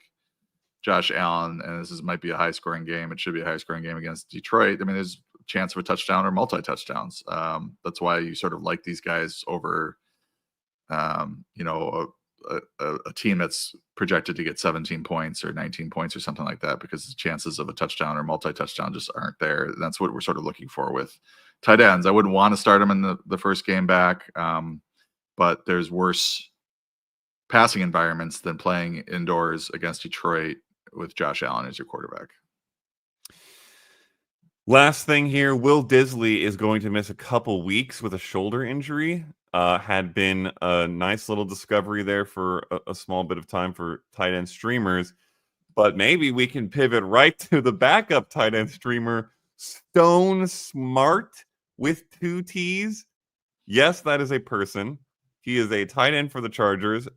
Josh Allen, and this might be a high scoring game. It should be a high scoring game against Detroit. I mean, there's a chance of a touchdown or multi touchdowns. That's why you sort of like these guys over, a team that's projected to get 17 points or 19 points or something like that, because the chances of a touchdown or multi touchdown just aren't there. And that's what we're sort of looking for with tight ends. I wouldn't want to start them in the first game back, but there's worse passing environments than playing indoors against Detroit with Josh Allen as your quarterback. Last thing here, Will Disley is going to miss a couple weeks with a shoulder injury. Had been a nice little discovery there for a small bit of time for tight end streamers, but maybe we can pivot right to the backup tight end streamer, Stone Smart with 2 T's. Yes, that is a person. He is a tight end for the Chargers.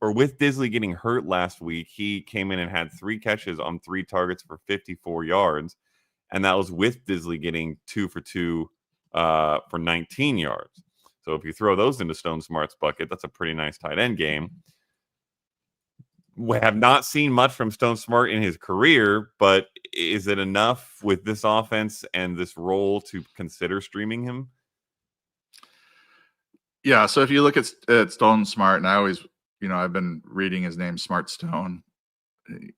With Disley getting hurt last week, he came in and had 3 catches on 3 targets for 54 yards. And that was with Disley getting 2 for 2 for 19 yards. So if you throw those into Stone Smart's bucket, that's a pretty nice tight end game. We have not seen much from Stone Smart in his career, but is it enough with this offense and this role to consider streaming him? Yeah, so if you look at Stone Smart, and I always, I've been reading his name Smart Stone,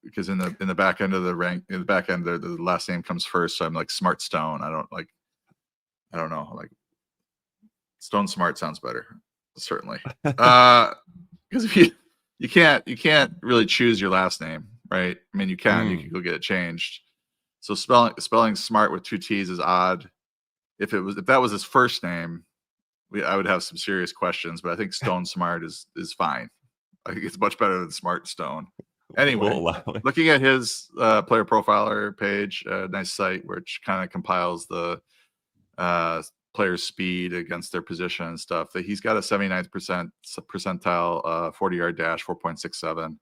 because in the back end of the rank, in the back end, the last name comes first. So I'm like Smart Stone. I don't know. Stone Smart sounds better, certainly. Because if you can't really choose your last name, right? I mean, you can go get it changed. So spelling Smart with 2 T's is odd. If that was his first name, I would have some serious questions. But I think Stone Smart is fine. I think it's much better than Smart Stone. Anyway, looking at his player profiler page, nice site which kind of compiles the player's speed against their position and stuff. That he's got a 79th percentile 40-yard dash, 4.67.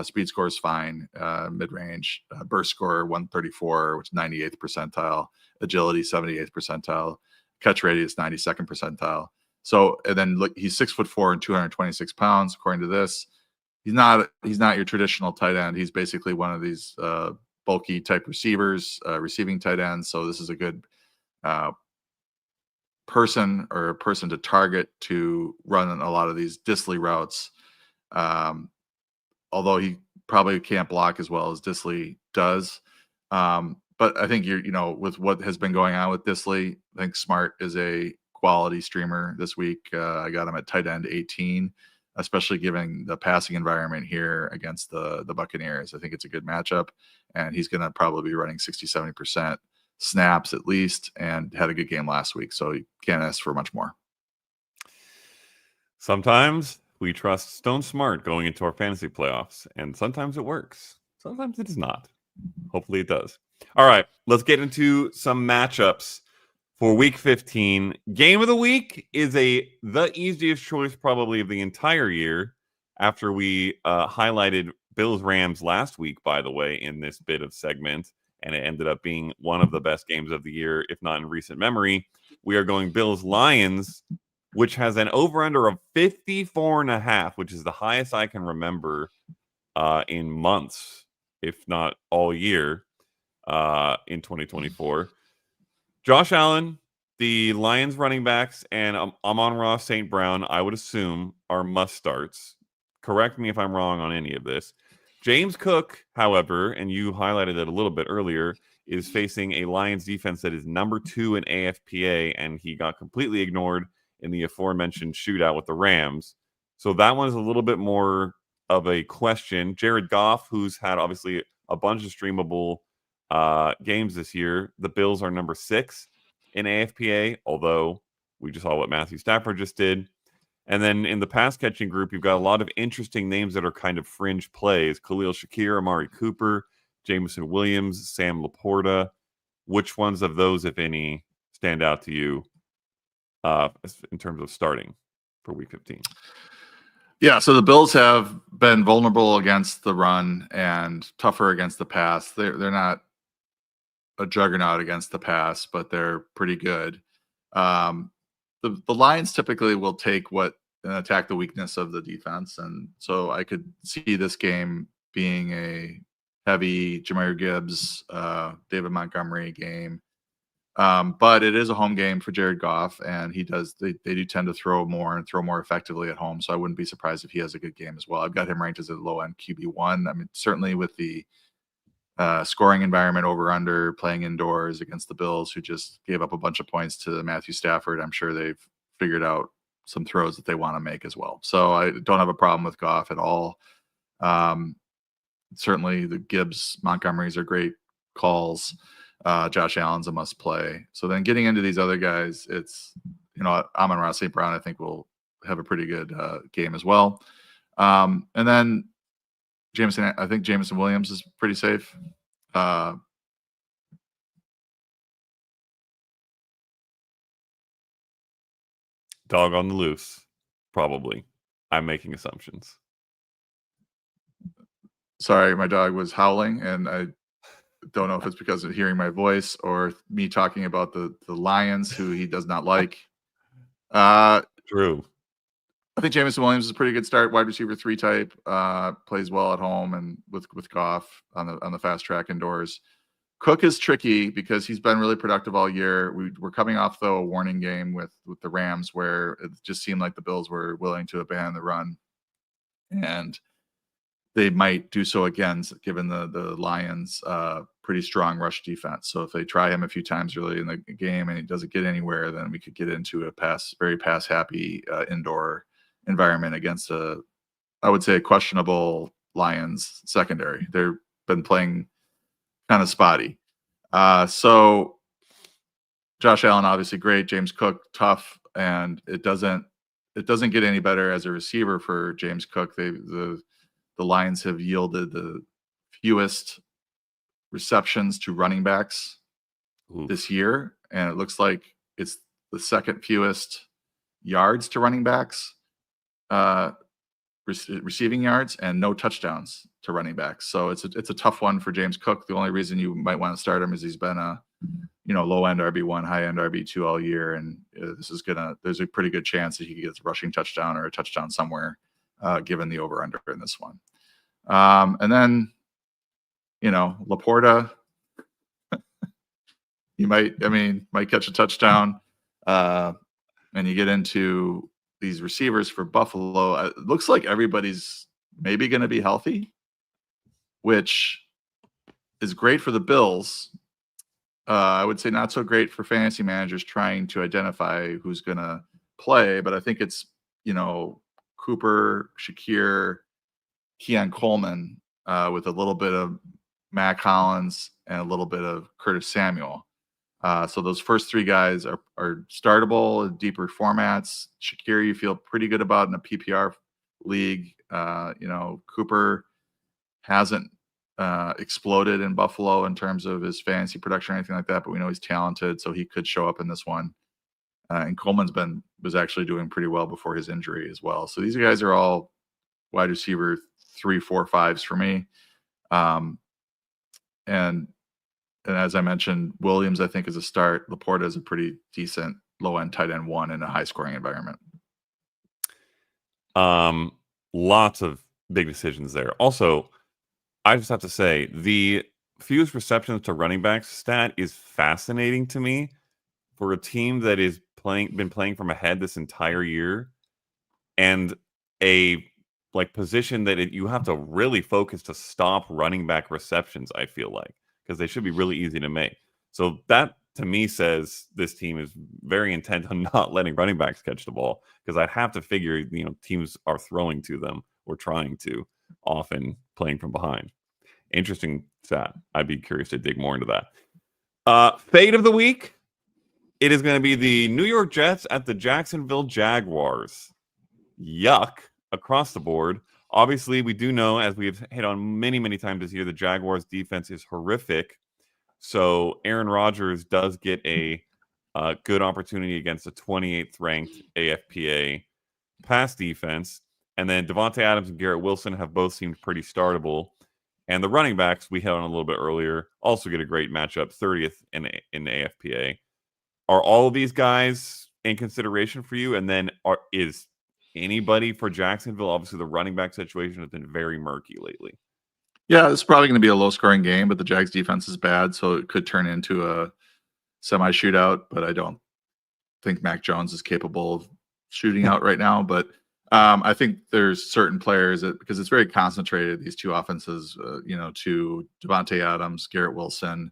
Speed score is fine. Mid-range burst score 134, which is 98th percentile. Agility 78th percentile. Catch radius 92nd percentile. So, and then look, he's 6'4" and 226 pounds according to this. He's not your traditional tight end. He's basically one of these bulky type receivers, receiving tight ends. So this is a good person to target to run a lot of these Disley routes. Although he probably can't block as well as Disley does. But I think with what has been going on with Disley, I think Smart is a quality streamer this week. I got him at tight end 18. Especially given the passing environment here against the Buccaneers. I think it's a good matchup, and he's going to probably be running 60-70% snaps at least, and had a good game last week, so you can't ask for much more. Sometimes we trust Stone Smart going into our fantasy playoffs, and sometimes it works. Sometimes it does not. Hopefully it does. All right, let's get into some matchups. For week 15, game of the week is the easiest choice probably of the entire year after we highlighted Bills-Rams last week, by the way, in this bit of segment, and it ended up being one of the best games of the year, if not in recent memory. We are going Bills-Lions, which has an over-under of 54.5, which is the highest I can remember in months, if not all year, in 2024. Josh Allen, the Lions running backs, and Amon-Ra St. Brown, I would assume, are must-starts. Correct me if I'm wrong on any of this. James Cook, however, and you highlighted it a little bit earlier, is facing a Lions defense that is number 2 in AFPA, and he got completely ignored in the aforementioned shootout with the Rams. So that one is a little bit more of a question. Jared Goff, who's had obviously a bunch of streamable games this year. The Bills are number 6 in AFPA, although we just saw what Matthew Stafford just did. And then in the pass catching group, you've got a lot of interesting names that are kind of fringe plays. Khalil Shakir, Amari Cooper, Jameson Williams, Sam Laporta. Which ones of those, if any, stand out to you in terms of starting for Week 15? Yeah, so the Bills have been vulnerable against the run and tougher against the pass. They're not a juggernaut against the pass, but they're pretty good. The Lions typically will take what and attack the weakness of the defense, and so I could see this game being a heavy Jahmyr Gibbs, David Montgomery game. But it is a home game for Jared Goff, and they do tend to throw more and throw more effectively at home. So I wouldn't be surprised if he has a good game as well. I've got him ranked as a low end QB1. I mean, certainly with the scoring environment over under, playing indoors against the Bills, who just gave up a bunch of points to Matthew Stafford, I'm sure they've figured out some throws that they want to make as well. So I don't have a problem with Goff at all. Certainly the Gibbs, Montgomerys are great calls. Josh Allen's a must play. So then getting into these other guys, it's, Amon-Ra St. Brown, I think, will have a pretty good game as well. And then I think Jameson Williams is pretty safe. Dog on the loose, probably. I'm making assumptions. Sorry, my dog was howling, and I don't know if it's because of hearing my voice or me talking about the Lions, who he does not like. True. I think Jameson Williams is a pretty good start, wide receiver 3 type, plays well at home and with Goff on the fast track indoors. Cook is tricky because he's been really productive all year. We're coming off, though, a warning game with the Rams where it just seemed like the Bills were willing to abandon the run. And they might do so again, given the Lions' pretty strong rush defense. So if they try him a few times early in the game and he doesn't get anywhere, then we could get into a very pass-happy indoor environment against I would say, a questionable Lions secondary. They've been playing kind of spotty. So Josh Allen, obviously great. James Cook, tough, and it doesn't get any better as a receiver for James Cook. The Lions have yielded the fewest receptions to running backs this year, and it looks like it's the second fewest yards to running backs, receiving yards, and no touchdowns to running backs. So it's a tough one for James Cook. The only reason you might want to start him is he's been a low end RB1, high end RB2 all year, and there's a pretty good chance that he gets a rushing touchdown or a touchdown somewhere, given the over under in this one. And then, Laporta, he might catch a touchdown. And you get into these receivers for Buffalo. It looks like everybody's maybe going to be healthy, which is great for the Bills. I would say not so great for fantasy managers trying to identify who's going to play, but I think it's, Cooper, Shakir, Keon Coleman, with a little bit of Mac Hollins and a little bit of Curtis Samuel. So those first 3 guys are startable in deeper formats. Shakir, you feel pretty good about in a PPR league. Cooper hasn't exploded in Buffalo in terms of his fantasy production or anything like that, but we know he's talented, so he could show up in this one. And Coleman's was actually doing pretty well before his injury as well. So these guys are all wide receiver 3, 4, 5s for me. And as I mentioned, Williams, I think, is a start. Laporta is a pretty decent low-end tight end 1 in a high-scoring environment. Lots of big decisions there. Also, I just have to say, the fewest receptions to running backs stat is fascinating to me for a team that is been playing from ahead this entire year, and a position that you have to really focus to stop running back receptions, I feel like. because they should be really easy to make. So that to me says this team is very intent on not letting running backs catch the ball, because I'd have to figure, teams are throwing to them or trying to, often playing from behind. Interesting stat. I'd be curious to dig more into that. Fate of the week. It is going to be the New York Jets at the Jacksonville Jaguars. Yuck across the board. Obviously, we do know, as we've hit on many, many times this year, the Jaguars' defense is horrific. So Aaron Rodgers does get a good opportunity against a 28th ranked AFPA pass defense. And then Devontae Adams and Garrett Wilson have both seemed pretty startable. And the running backs we hit on a little bit earlier also get a great matchup, 30th in the AFPA. Are all of these guys in consideration for you? And then is anybody for Jacksonville? Obviously, the running back situation has been very murky lately. Yeah, it's probably going to be a low-scoring game, but the Jags' defense is bad, so it could turn into a semi-shootout. But I don't think Mac Jones is capable of shooting out right now. But I think there's certain players because it's very concentrated, these two offenses, to Devontae Adams, Garrett Wilson,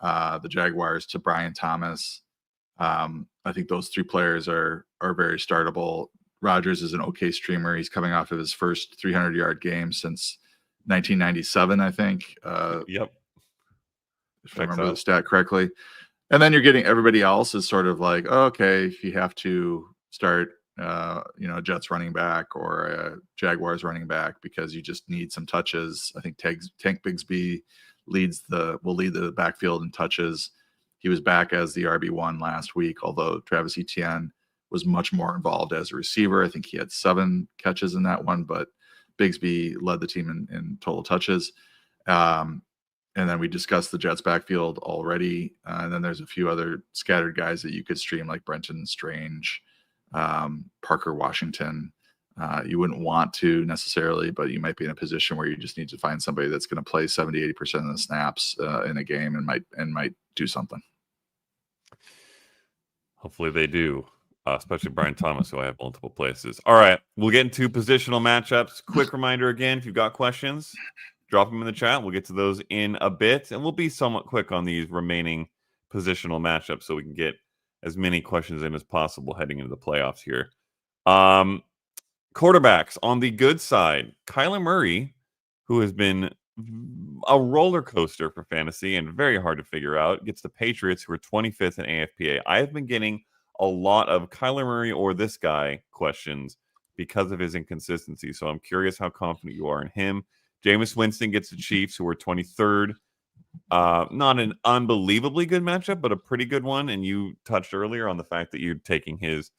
the Jaguars to Brian Thomas. I think those three players are very startable. Rodgers is an okay streamer. He's coming off of his first 300-yard game since 1997, I think. Yep. If I remember the stat correctly. And then you're getting everybody else is sort of like, okay, if you have to start, a Jets running back or a Jaguars running back because you just need some touches. I think Tank Bigsby will lead the backfield in touches. He was back as the RB1 last week, although Travis Etienne was much more involved as a receiver. I think he had 7 catches in that one, but Bigsby led the team in total touches. And then we discussed the Jets backfield already. And then there's a few other scattered guys that you could stream, like Brenton Strange, Parker Washington. You wouldn't want to necessarily, but you might be in a position where you just need to find somebody that's going to play 70-80% of the snaps in a game and might do something. Hopefully they do, especially Brian Thomas, who I have multiple places. All right, we'll get into positional matchups. Quick reminder again, if you've got questions, drop them in the chat. We'll get to those in a bit, and we'll be somewhat quick on these remaining positional matchups so we can get as many questions in as possible heading into the playoffs here. Quarterbacks on the good side, Kyler Murray, who has been a roller coaster for fantasy and very hard to figure out, gets the Patriots, who are 25th in AFPA. I have been getting a lot of Kyler Murray or this guy questions because of his inconsistency. So I'm curious how confident you are in him. Jameis Winston gets the Chiefs, who are 23rd. Not an unbelievably good matchup, but a pretty good one. And you touched earlier on the fact that you're taking his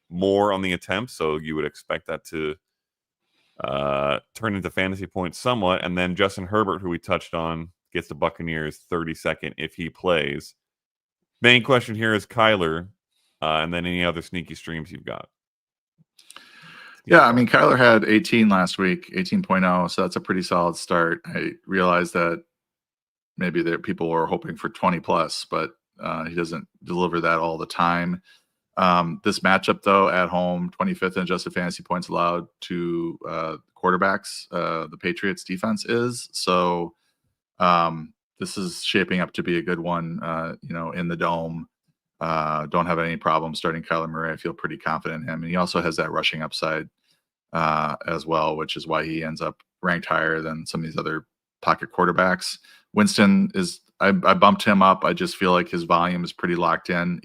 more on the attempts, so you would expect that to turn into fantasy points somewhat. And then Justin Herbert, who we touched on, gets the Buccaneers 32nd if he plays. Main question here is Kyler, and then any other sneaky streams you've got. Yeah, I mean, Kyler had 18 last week, 18.0, so that's a pretty solid start. I realized that maybe people were hoping for 20 plus, but he doesn't deliver that all the time. This matchup, though, at home, 25th in adjusted fantasy points allowed to quarterbacks, the Patriots defense is. So this is shaping up to be a good one, in the dome. Don't have any problem starting Kyler Murray. I feel pretty confident in him. And he also has that rushing upside as well, which is why he ends up ranked higher than some of these other pocket quarterbacks. Winston I bumped him up. I just feel like his volume is pretty locked in.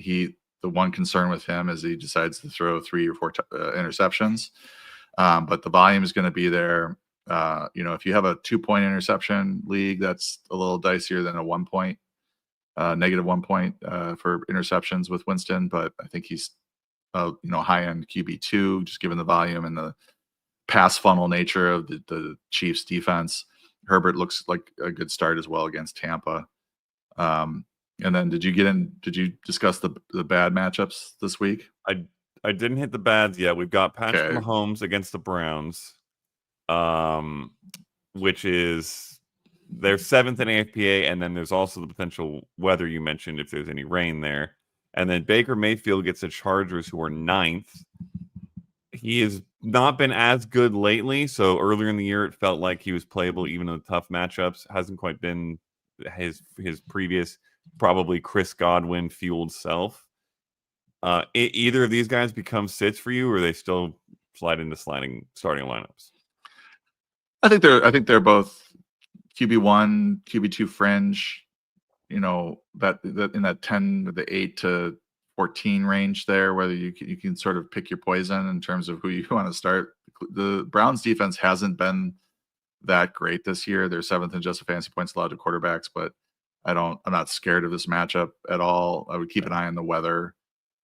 The one concern with him is he decides to throw 3 or 4 interceptions. But the volume is going to be there. If you have a 2-point interception league, that's a little dicier than a 1 point, negative 1 point for interceptions with Winston. But I think he's, high-end QB2, just given the volume and the pass funnel nature of the Chiefs defense. Herbert looks like a good start as well against Tampa. And then did you discuss the bad matchups this week? I didn't hit the bads yet. We've got Patrick Mahomes against the Browns, which is they're 7th in AFPA, and then there's also the potential weather you mentioned if there's any rain there. And then Baker Mayfield gets the Chargers, who are 9th. He has not been as good lately, so earlier in the year it felt like he was playable even in the tough matchups. Hasn't quite been his previous probably Chris Godwin fueled self. Either of these guys become sits for you, or they still slide into starting lineups? I think they're both QB1, QB2 fringe. That in that 10 the 8 to 14 range there, whether you can sort of pick your poison in terms of who you want to start. The Browns defense hasn't been that great this year. They're 7th in adjusted fantasy points allowed to quarterbacks, but I'm not scared of this matchup at all. I would keep an eye on the weather.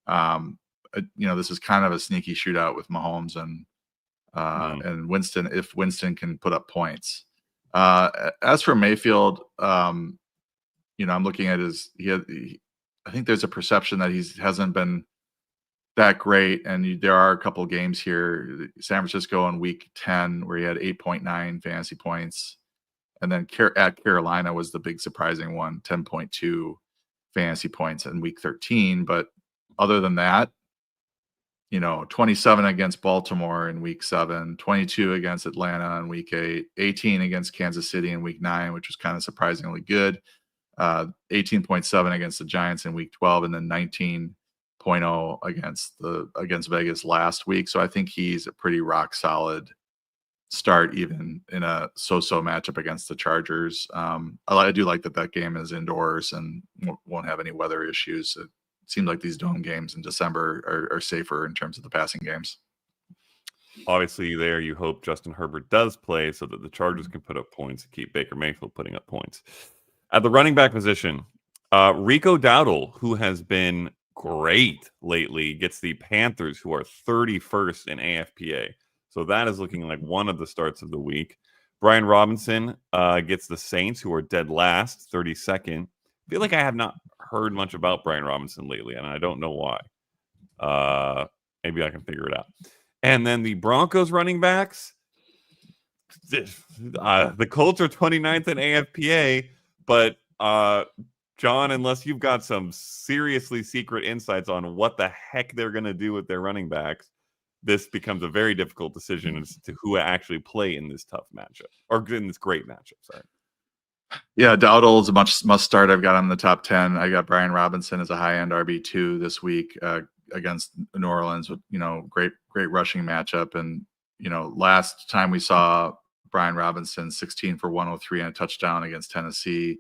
This is kind of a sneaky shootout with Mahomes and Winston, if Winston can put up points. As for Mayfield, I'm looking at I think there's a perception that he hasn't been that great, and there are a couple of games here. San Francisco in week 10 where he had 8.9 fantasy points, and then at Carolina was the big surprising one, 10.2 fantasy points in week 13. But other than that, 27 against Baltimore in week 7, 22 against Atlanta in week 8, 18 against Kansas City in week 9, which was kind of surprisingly good. 18.7 against the Giants in week 12, and then 19.0 against Vegas last week. So I think he's a pretty rock solid start, even in a so-so matchup against the Chargers. I do like that game is indoors and won't have any weather issues. It seems like these dome games in December are safer in terms of the passing games. Obviously, there you hope Justin Herbert does play so that the Chargers can put up points and keep Baker Mayfield putting up points. At the running back position, Rico Dowdle, who has been great lately, gets the Panthers, who are 31st in AFPA. So that is looking like one of the starts of the week. Brian Robinson gets the Saints, who are dead last, 32nd. I feel like I have not heard much about Brian Robinson lately, and I don't know why. Maybe I can figure it out. And then the Broncos running backs, the Colts are 29th in AFPA, but John, unless you've got some seriously secret insights on what the heck they're going to do with their running backs, this becomes a very difficult decision as to who actually play in this tough matchup, or in this great matchup. Sorry. Yeah, Dowdle is a must start. I've got him in the top 10. I got Brian Robinson as a high end RB2 this week against New Orleans with, great rushing matchup. And, last time we saw Brian Robinson 16 for 103 and a touchdown against Tennessee,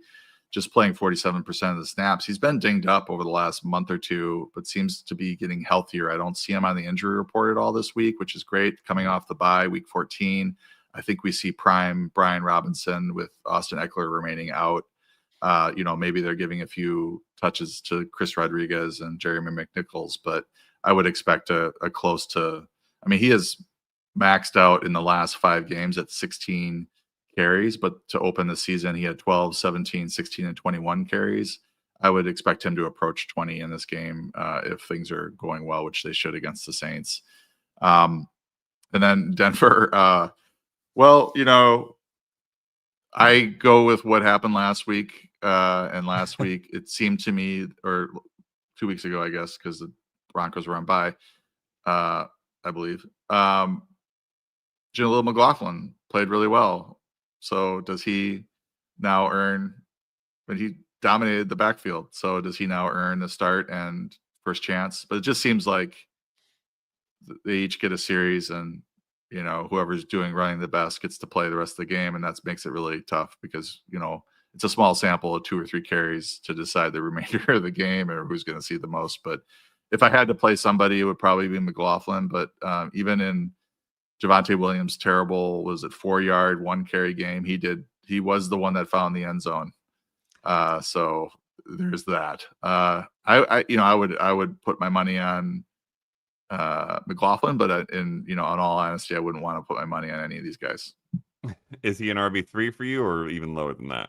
just playing 47% of the snaps. He's been dinged up over the last month or two, but seems to be getting healthier. I don't see him on the injury report at all this week, which is great. Coming off the bye, week 14, I think we see prime Brian Robinson with Austin Eckler remaining out. Maybe they're giving a few touches to Chris Rodriguez and Jeremy McNichols, but I would expect a close to, he has maxed out in the last 5 games at 16 carries, but to open the season, he had 12, 17, 16, and 21 carries. I would expect him to approach 20 in this game if things are going well, which they should against the Saints. And then Denver, I go with what happened last week. And last week, it seemed to me, or 2 weeks ago, I guess, because the Broncos were on bye, I believe. Jaleel McLaughlin played really well. So does he now earn, but he dominated the backfield. So does he now earn the start and first chance? But it just seems like they each get a series, and whoever's running the best gets to play the rest of the game, and that makes it really tough because it's a small sample of 2 or 3 carries to decide the remainder of the game or who's going to see the most. But if I had to play somebody, it would probably be McLaughlin. But even in Javonte Williams' terrible, was it 4-yard, 1-carry game, he was the one that found the end zone. So there's that. I would put my money on McLaughlin, but in all honesty, I wouldn't want to put my money on any of these guys. Is he an RB3 for you, or even lower than that?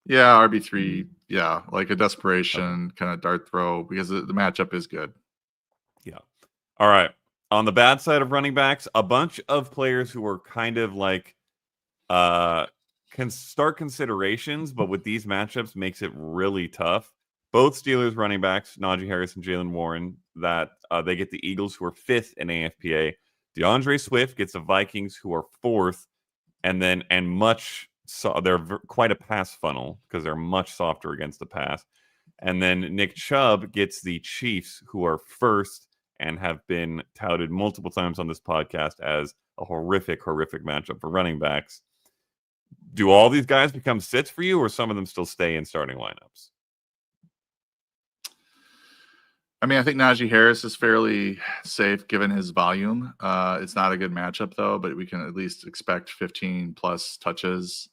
Yeah, RB3. Yeah, like a desperation kind of dart throw because the matchup is good. Yeah. All right. On the bad side of running backs, a bunch of players who are kind of like can start considerations, but with these matchups makes it really tough. Both Steelers running backs, Najee Harris and Jalen Warren, that they get the Eagles, who are 5th in AFPA. DeAndre Swift gets the Vikings, who are 4th, and much quite a pass funnel because they're much softer against the pass. And then Nick Chubb gets the Chiefs, who are first and have been touted multiple times on this podcast as a horrific matchup for running backs. Do all these guys become sits for you, or some of them still stay in starting lineups? I mean, I think Najee Harris is fairly safe given his volume. It's not a good matchup, though, but we can at least expect 15-plus touches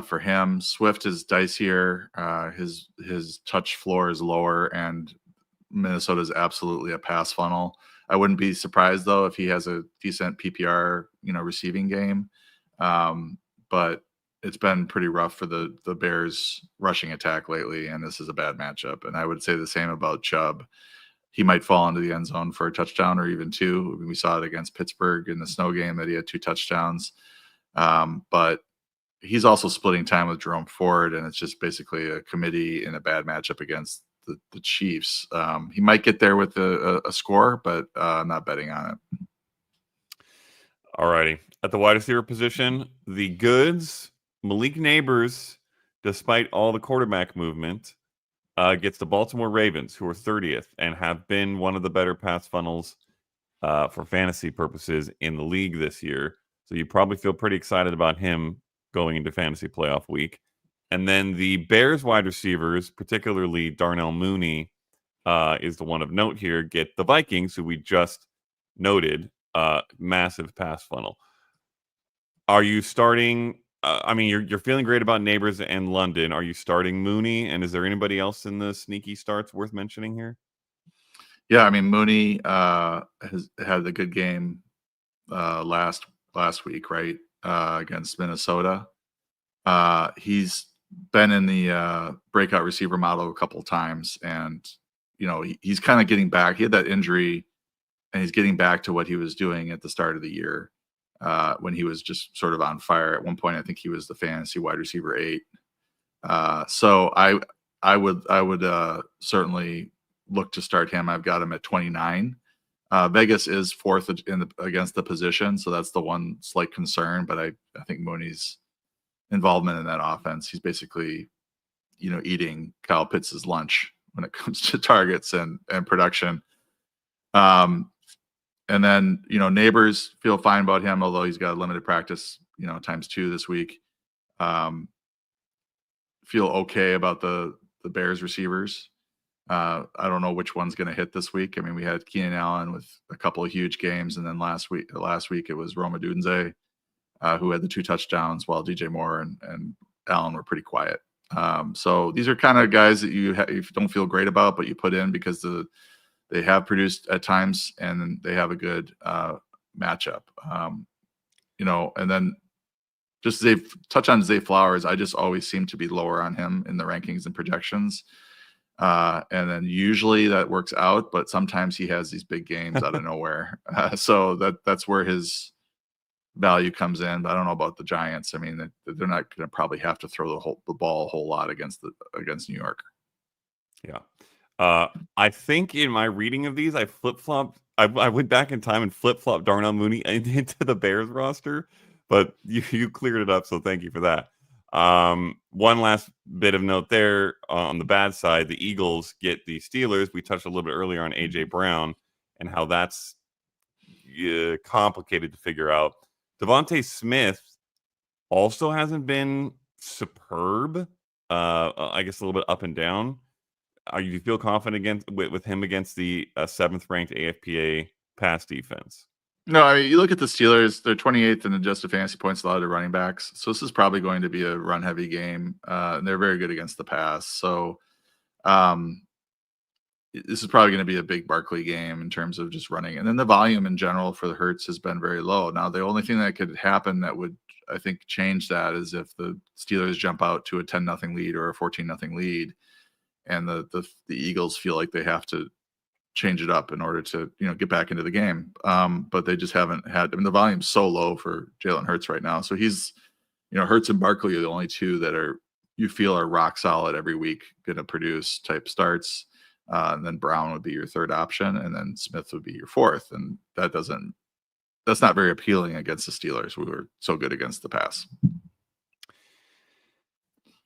for him. Swift is dicier. His touch floor is lower, and Minnesota is absolutely a pass funnel. I wouldn't be surprised, though, if he has a decent PPR, receiving game. But it's been pretty rough for the Bears rushing attack lately, and this is a bad matchup. And I would say the same about Chubb. He might fall into the end zone for a touchdown or even two. We saw it against Pittsburgh in the snow game that he had 2 touchdowns. But he's also splitting time with Jerome Ford, and it's just basically a committee in a bad matchup against the Chiefs. He might get there with a score, but I'm not betting on it. All righty. At the wide receiver position, the goods, Malik Neighbors, despite all the quarterback movement, gets the Baltimore Ravens, who are 30th and have been one of the better pass funnels for fantasy purposes in the league this year. So you probably feel pretty excited about him going into fantasy playoff week. And then the Bears wide receivers, particularly Darnell Mooney, is the one of note here, get the Vikings, who we just noted, massive pass funnel. Are you starting? You're feeling great about Neighbors and London. Are you starting Mooney? And is there anybody else in the sneaky starts worth mentioning here? Yeah, I mean, Mooney has had a good game last week, right, against Minnesota. He's been in the breakout receiver model a couple of times, and he's kind of getting back. He had that injury, and he's getting back to what he was doing at the start of the year when he was just sort of on fire. At one point, I think he was the fantasy wide receiver 8. So I would certainly look to start him. I've got him at 29. Vegas is 4th against the position, so that's the one slight concern. But I think Mooney's involvement in that offense, he's basically, eating Kyle Pitts' lunch when it comes to targets and production. And then, Neighbors feel fine about him, although he's got a limited practice, ×2 this week. Feel okay about the Bears receivers. I don't know which one's going to hit this week. I mean, we had Keenan Allen with a couple of huge games, and then last week it was Rome Odunze, who had the 2 touchdowns, while DJ Moore and Allen were pretty quiet. So these are kind of guys that you don't feel great about, but you put in because they have produced at times, and they have a good matchup. And then just touch on Zay Flowers. I just always seem to be lower on him in the rankings and projections. And then usually that works out, but sometimes he has these big games out of nowhere. So that's where his value comes in. But I don't know about the Giants. I mean, they're not going to probably have to throw the ball a whole lot against New York. Yeah. I think in my reading of these, I flip-flopped. I went back in time and flip-flopped Darnell Mooney into the Bears roster, but you cleared it up, so thank you for that. One last bit of note there on the bad side, the Eagles get the Steelers. We touched a little bit earlier on A.J. Brown and how that's complicated to figure out. Devontae Smith also hasn't been superb. I guess a little bit up and down. You feel confident with him against the 7th-ranked AFPA pass defense? No, I mean, you look at the Steelers, they're 28th in adjusted fantasy points allowed to running backs. So this is probably going to be a run-heavy game. And they're very good against the pass. So this is probably going to be a big Barkley game in terms of just running. And then the volume in general for the Hurts has been very low. Now, the only thing that could happen that would, I think, change that is if the Steelers jump out to a 10-0 lead or a 14-0 lead, and the Eagles feel like they have to change it up in order to get back into the game. But they just haven't had. I mean, the volume's so low for Jalen Hurts right now. So he's, Hurts and Barkley are the only two that you feel are rock solid every week, going to produce type starts. And then Brown would be your 3rd option, and then Smith would be your 4th. And that's not very appealing against the Steelers. We were so good against the pass.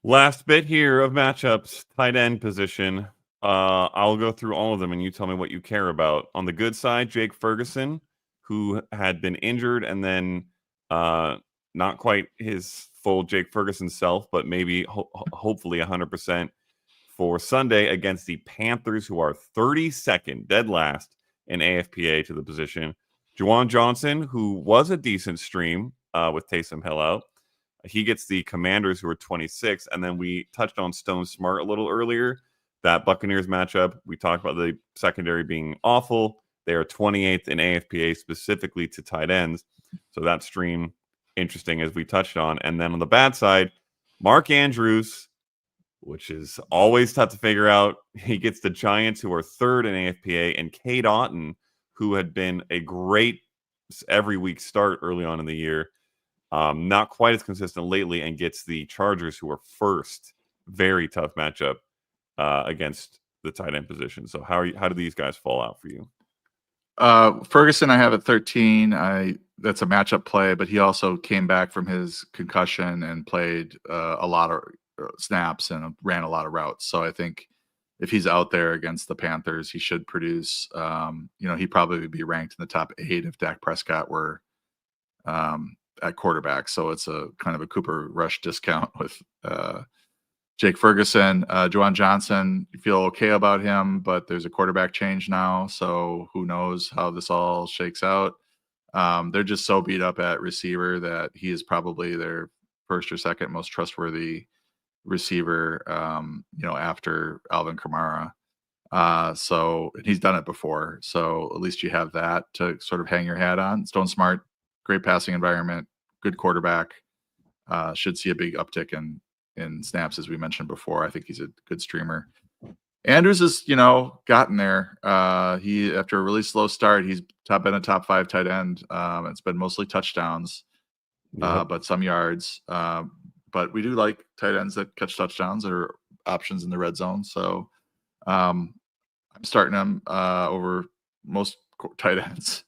Last bit here of matchups, tight end position. I'll go through all of them and you tell me what you care about. On the good side, Jake Ferguson, who had been injured and then not quite his full Jake Ferguson self, but maybe hopefully 100% for Sunday against the Panthers, who are 32nd, dead last in AFPA to the position. Juwan Johnson, who was a decent stream with Taysom Hill out. He gets the Commanders, who are 26. And then we touched on Stone Smart a little earlier. That Buccaneers matchup, we talked about the secondary being awful. They are 28th in AFPA specifically to tight ends. So that stream, interesting as we touched on. And then on the bad side, Mark Andrews, which is always tough to figure out. He gets the Giants, who are 3rd in AFPA, and Cade Otton, who had been a great every week start early on in the year. Not quite as consistent lately, and gets the Chargers, who are 1st. Very tough matchup against the tight end position. So how do these guys fall out for you? Ferguson, I have at 13. That's a matchup play, but he also came back from his concussion and played a lot of snaps and ran a lot of routes. So I think if he's out there against the Panthers, he should produce. He probably would be ranked in the top 8 if Dak Prescott were at quarterback. So it's a kind of a Cooper Rush discount with Jake Ferguson. Juwan Johnson, you feel okay about him, but there's a quarterback change now. So who knows how this all shakes out. They're just so beat up at receiver that he is probably their first or second most trustworthy receiver, after Alvin Kamara. So he's done it before. So at least you have that to sort of hang your hat on. Stone Smart, great passing environment, good quarterback. Should see a big uptick in snaps, as we mentioned before. I think he's a good streamer. Andrews has, gotten there. He, after a really slow start, he's been a top 5 tight end. It's been mostly touchdowns, but some yards. But we do like tight ends that catch touchdowns or options in the red zone. So I'm starting him over most tight ends.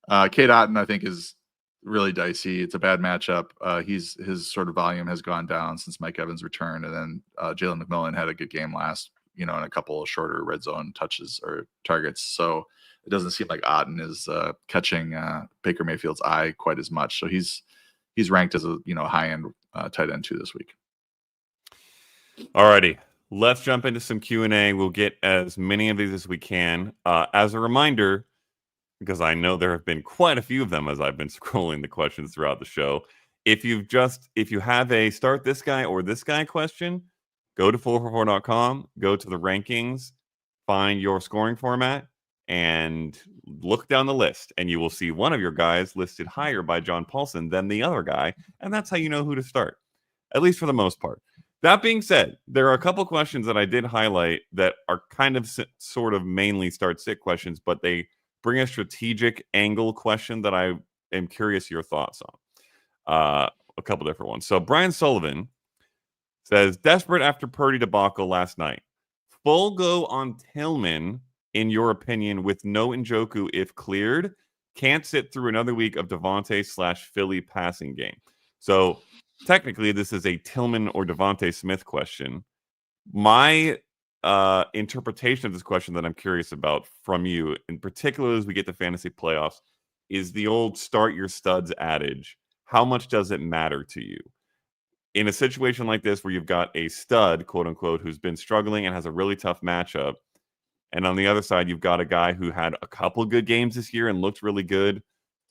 Cade Otton, I think, is really dicey. It's a bad matchup. His sort of volume has gone down since Mike Evans returned, and then Jalen McMillan had a good game last, and a couple of shorter red zone touches or targets. So it doesn't seem like Otton is catching Baker Mayfield's eye quite as much. So he's ranked as a high end tight end 2 this week. All righty. Let's jump into some Q&A. We'll get as many of these as we can. As a reminder, because I know there have been quite a few of them as I've been scrolling the questions throughout the show. If you have a start this guy or this guy question, go to 444.com, go to the rankings, find your scoring format, and look down the list, and you will see one of your guys listed higher by John Paulson than the other guy, and that's how you know who to start, at least for the most part. That being said, there are a couple questions that I did highlight that are kind of sort of mainly start-sit questions, but they bring a strategic angle question that I am curious your thoughts on. A couple different ones. So Brian Sullivan says, desperate after Purdy debacle last night. Full go on Tillman, in your opinion, with no Njoku if cleared. Can't sit through another week of Devontae/Philly passing game. So technically, this is a Tillman or Devontae Smith question. My interpretation of this question that I'm curious about from you, in particular as we get to fantasy playoffs, is the old start your studs adage. How much does it matter to you? In a situation like this where you've got a stud, quote unquote, who's been struggling and has a really tough matchup, and on the other side, you've got a guy who had a couple good games this year and looked really good,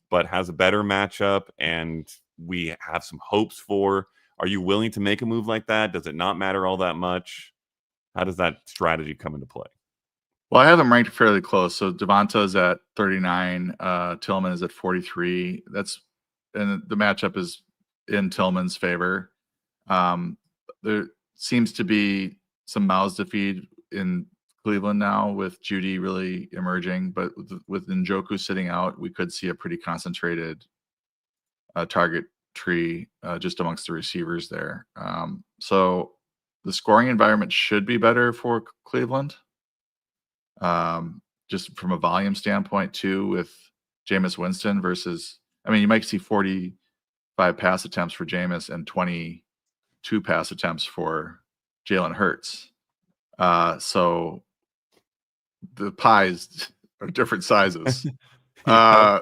but has a better matchup and we have some hopes for. Are you willing to make a move like that? Does it not matter all that much? How does that strategy come into play? Well, I have them ranked fairly close. So Devonta is at 39. Tillman is at 43. And the matchup is in Tillman's favor. There seems to be some mouths to feed in Cleveland now with Judy really emerging, but with Njoku sitting out, we could see a pretty concentrated target tree just amongst the receivers there. So the scoring environment should be better for Cleveland, just from a volume standpoint too, with Jameis Winston versus, you might see 45 pass attempts for Jameis and 20 2 pass attempts for Jalen Hurts. So the pies are different sizes. Yeah.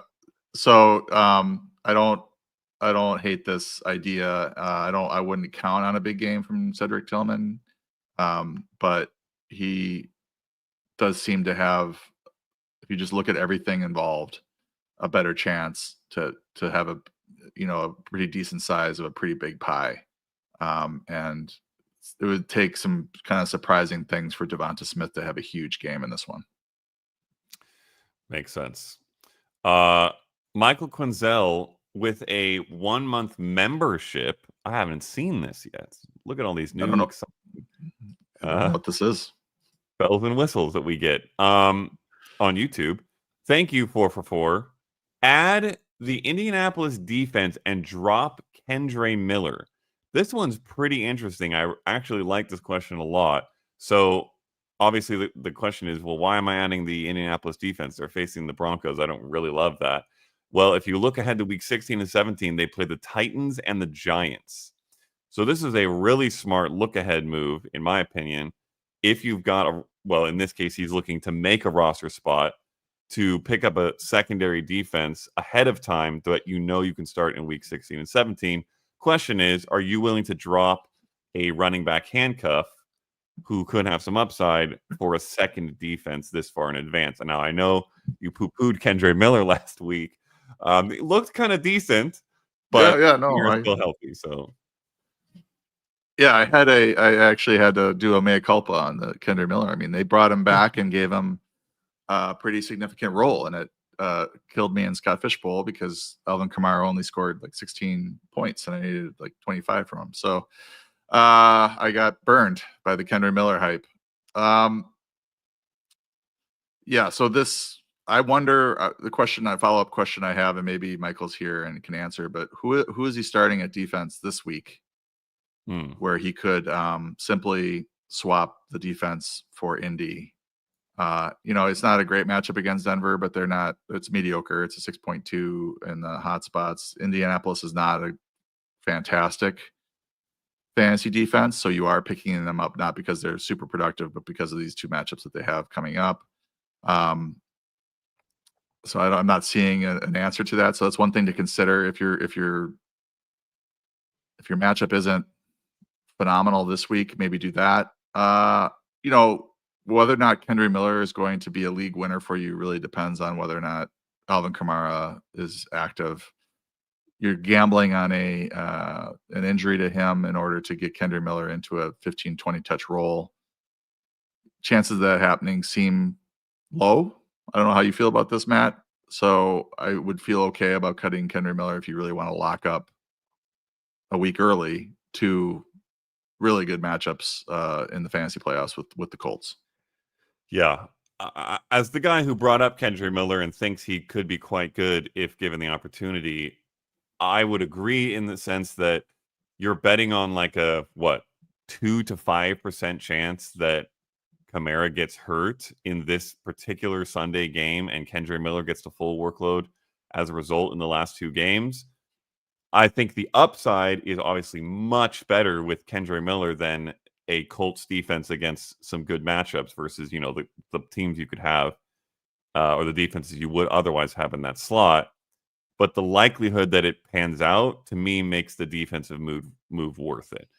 I don't hate this idea. I wouldn't count on a big game from Cedric Tillman. But he does seem to have, if you just look at everything involved, a better chance to have a pretty decent size of a pretty big pie. And it would take some kind of surprising things for Devonta Smith to have a huge game in this one. Makes sense. Michael Quinzel with a 1-month membership. I haven't seen this yet. Look at all these new. I don't know what this is. Bells and whistles that we get on YouTube. Thank you, 444. Add the Indianapolis defense and drop Kendre Miller. This one's pretty interesting. I actually like this question a lot. So obviously the question is, well, why am I adding the Indianapolis defense? They're facing the Broncos. I don't really love that. Well, if you look ahead to week 16 and 17, they play the Titans and the Giants. So this is a really smart look-ahead move, in my opinion. If you've got in this case, he's looking to make a roster spot to pick up a secondary defense ahead of time that you can start in week 16 and 17. Question is, are you willing to drop a running back handcuff who could have some upside for a second defense this far in advance? And now I know you poo-pooed Kendre Miller last week. It looked kind of decent, but you're still healthy. So, yeah, I actually had to do a mea culpa on the Kendre Miller. I mean, they brought him back and gave him a pretty significant role, and it killed me in Scott Fishbowl because Alvin Kamara only scored like 16 points, and I needed like 25 from him. So I got burned by the Kendre Miller hype. So this. I wonder the follow-up question I have, and maybe Michael's here and can answer, but who is he starting at defense this week where he could simply swap the defense for Indy? It's not a great matchup against Denver, but it's mediocre. It's a 6.2 in the hot spots. Indianapolis is not a fantastic fantasy defense, so you are picking them up not because they're super productive, but because of these 2 matchups that they have coming up. So I'm not seeing an answer to that. So that's one thing to consider if your matchup isn't phenomenal this week. Maybe do that. Whether or not Kendre Miller is going to be a league winner for you really depends on whether or not Alvin Kamara is active. You're gambling on an injury to him in order to get Kendre Miller into a 15-20 touch role. Chances of that happening seem low. I don't know how you feel about this, Matt. So I would feel okay about cutting Kendre Miller if you really want to lock up a week early to really good matchups in the fantasy playoffs with the Colts. Yeah. As the guy who brought up Kendre Miller and thinks he could be quite good if given the opportunity, I would agree in the sense that you're betting on like a 2 to 5% chance that Kamara gets hurt in this particular Sunday game and Kendre Miller gets the full workload as a result in the last 2 games. I think the upside is obviously much better with Kendre Miller than a Colts defense against some good matchups versus, the teams you could have or the defenses you would otherwise have in that slot. But the likelihood that it pans out, to me, makes the defensive move worth it.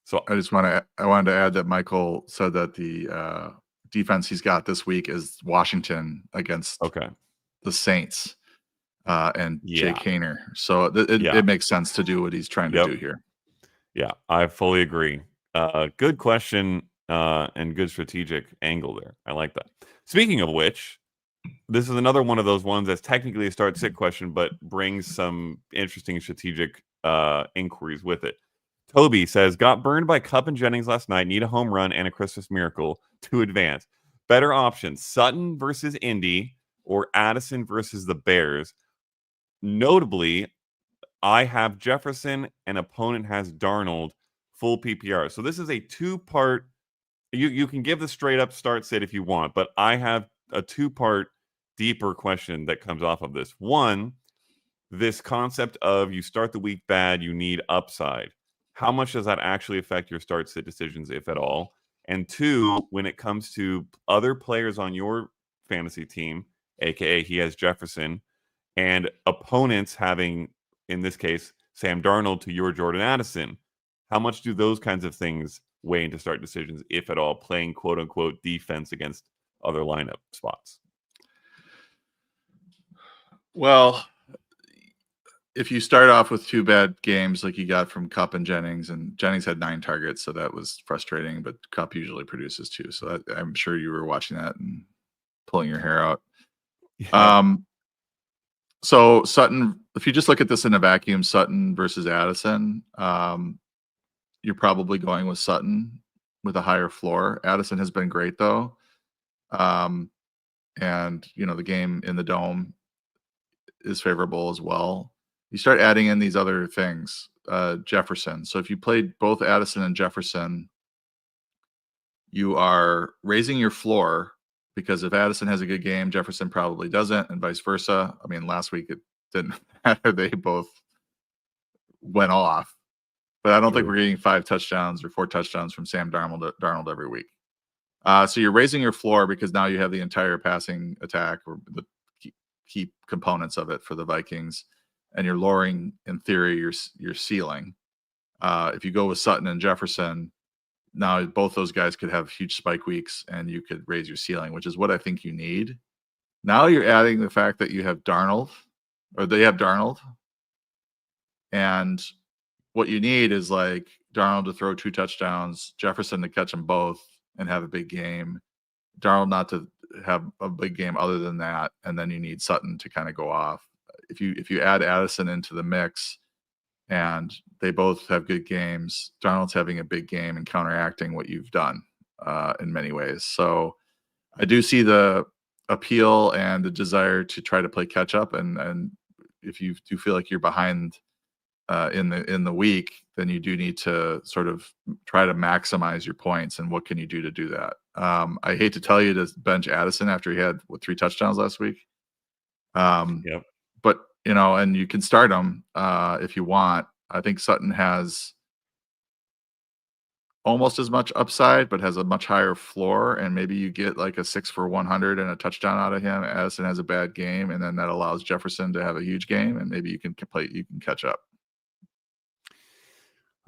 So I wanted to add that Michael said that the defense he's got this week is Washington against the Saints and Jake Haener. So it makes sense to do what he's trying to do here. Yeah, I fully agree. Good question and good strategic angle there. I like that. Speaking of which, this is another one of those ones that's technically a start-sit question, but brings some interesting strategic inquiries with it. Toby says, got burned by Kupp and Jennings last night. Need a home run and a Christmas miracle to advance. Better options, Sutton versus Indy or Addison versus the Bears. Notably, I have Jefferson and opponent has Darnold, full PPR. So this is a 2-part. You can give the straight-up start-sit if you want, but I have a 2-part deeper question that comes off of this. One, this concept of you start the week bad, you need upside. how much does that actually affect your start-sit decisions, if at all? And two, when it comes to other players on your fantasy team, aka he has Jefferson, and opponents having, in this case, Sam Darnold to your Jordan Addison, how much do those kinds of things weigh into start decisions, if at all, playing quote-unquote defense against other lineup spots? Well, if you start off with 2 bad games like you got from Kupp and Jennings had 9 targets, so that was frustrating, but Kupp usually produces 2. So I'm sure you were watching that and pulling your hair out. Yeah. So Sutton, if you just look at this in a vacuum, Sutton versus Addison, you're probably going with Sutton with a higher floor. Addison has been great though. And the game in the dome is favorable as well. You start adding in these other things, Jefferson. So if you played both Addison and Jefferson, you are raising your floor, because if Addison has a good game, Jefferson probably doesn't, and vice versa. I mean, last week it didn't matter. They both went off. But I don't think we're getting 5 touchdowns or 4 touchdowns from Sam Darnold every week. So you're raising your floor because now you have the entire passing attack, or the key components of it for the Vikings, and you're lowering, in theory, your ceiling. If you go with Sutton and Jefferson, now both those guys could have huge spike weeks, and you could raise your ceiling, which is what I think you need. Now you're adding the fact that you have Darnold, or they have Darnold, and what you need is like Darnold to throw 2 touchdowns, Jefferson to catch them both and have a big game, Darnold not to have a big game other than that, and then you need Sutton to kind of go off. If you add Addison into the mix and they both have good games, Darnold's having a big game and counteracting what you've done in many ways. So I do see the appeal and the desire to try to play catch up, and if you do feel like you're behind in the week, then you do need to sort of try to maximize your points. And what can you do to do that? I hate to tell you to bench Addison after he had 3 touchdowns last week. Yep. But and you can start him if you want. I think Sutton has almost as much upside, but has a much higher floor. And maybe you get like a 6 for 100 and a touchdown out of him. Addison has a bad game, and then that allows Jefferson to have a huge game, and maybe you can catch up.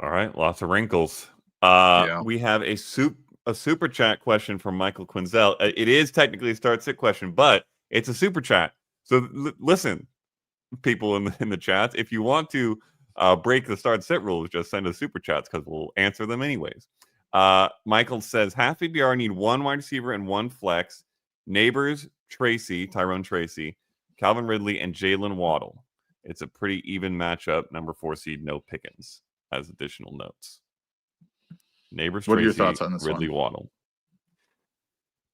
All right, lots of wrinkles. Yeah. We have a super chat question from Michael Quinzel. It is technically a start-sit question, but it's a super chat. So listen, people in the chats, if you want to break the start-sit rules, just send us super chats because we'll answer them anyways. Michael says, half PPR need 1 wide receiver and 1 flex. Neighbors, Tyrone Tracy, Calvin Ridley, and Jalen Waddle. It's a pretty even matchup. Number 4 seed, no Pickens, as additional notes. Neighbors, what Tracy, are your thoughts on this Ridley, one?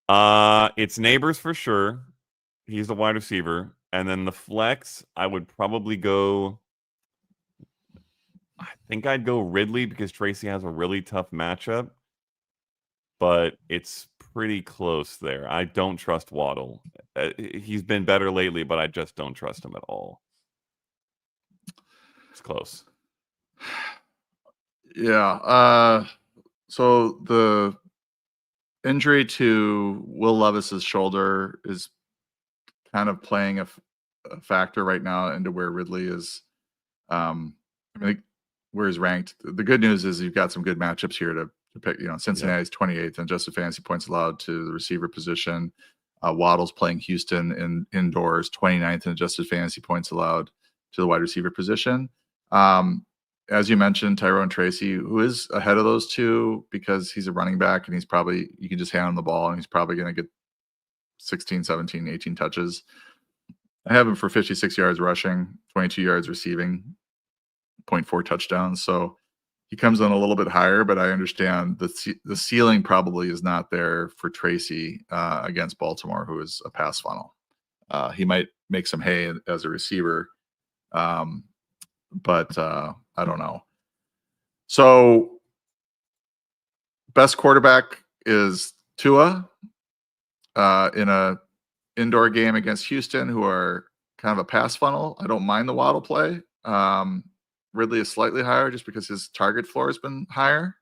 Waddle. It's Neighbors for sure. He's the wide receiver. And then the flex, I would probably go, I think I'd go Ridley because Tracy has a really tough matchup. But it's pretty close there. I don't trust Waddle. He's been better lately, but I just don't trust him at all. It's close. Yeah. So the injury to Will Levis's shoulder is kind of playing a factor right now into where Ridley is. I mean, where he's ranked. The good news is you've got some good matchups here to pick. Cincinnati's 28th in adjusted fantasy points allowed to the receiver position. Waddle's playing Houston indoors, 29th in adjusted fantasy points allowed to the wide receiver position. As you mentioned, Tyrone Tracy, who is ahead of those two because he's a running back and you can just hand him the ball and he's probably going to get 16, 17, 18 touches. I have him for 56 yards rushing, 22 yards receiving, 0.4 touchdowns. So he comes in a little bit higher, but I understand the ceiling probably is not there for Tracy against Baltimore, who is a pass funnel. He might make some hay as a receiver, but I don't know. So best quarterback is Tua in a indoor game against Houston, who are kind of a pass funnel. I don't mind the Waddle play. Ridley is slightly higher just because his target floor has been higher.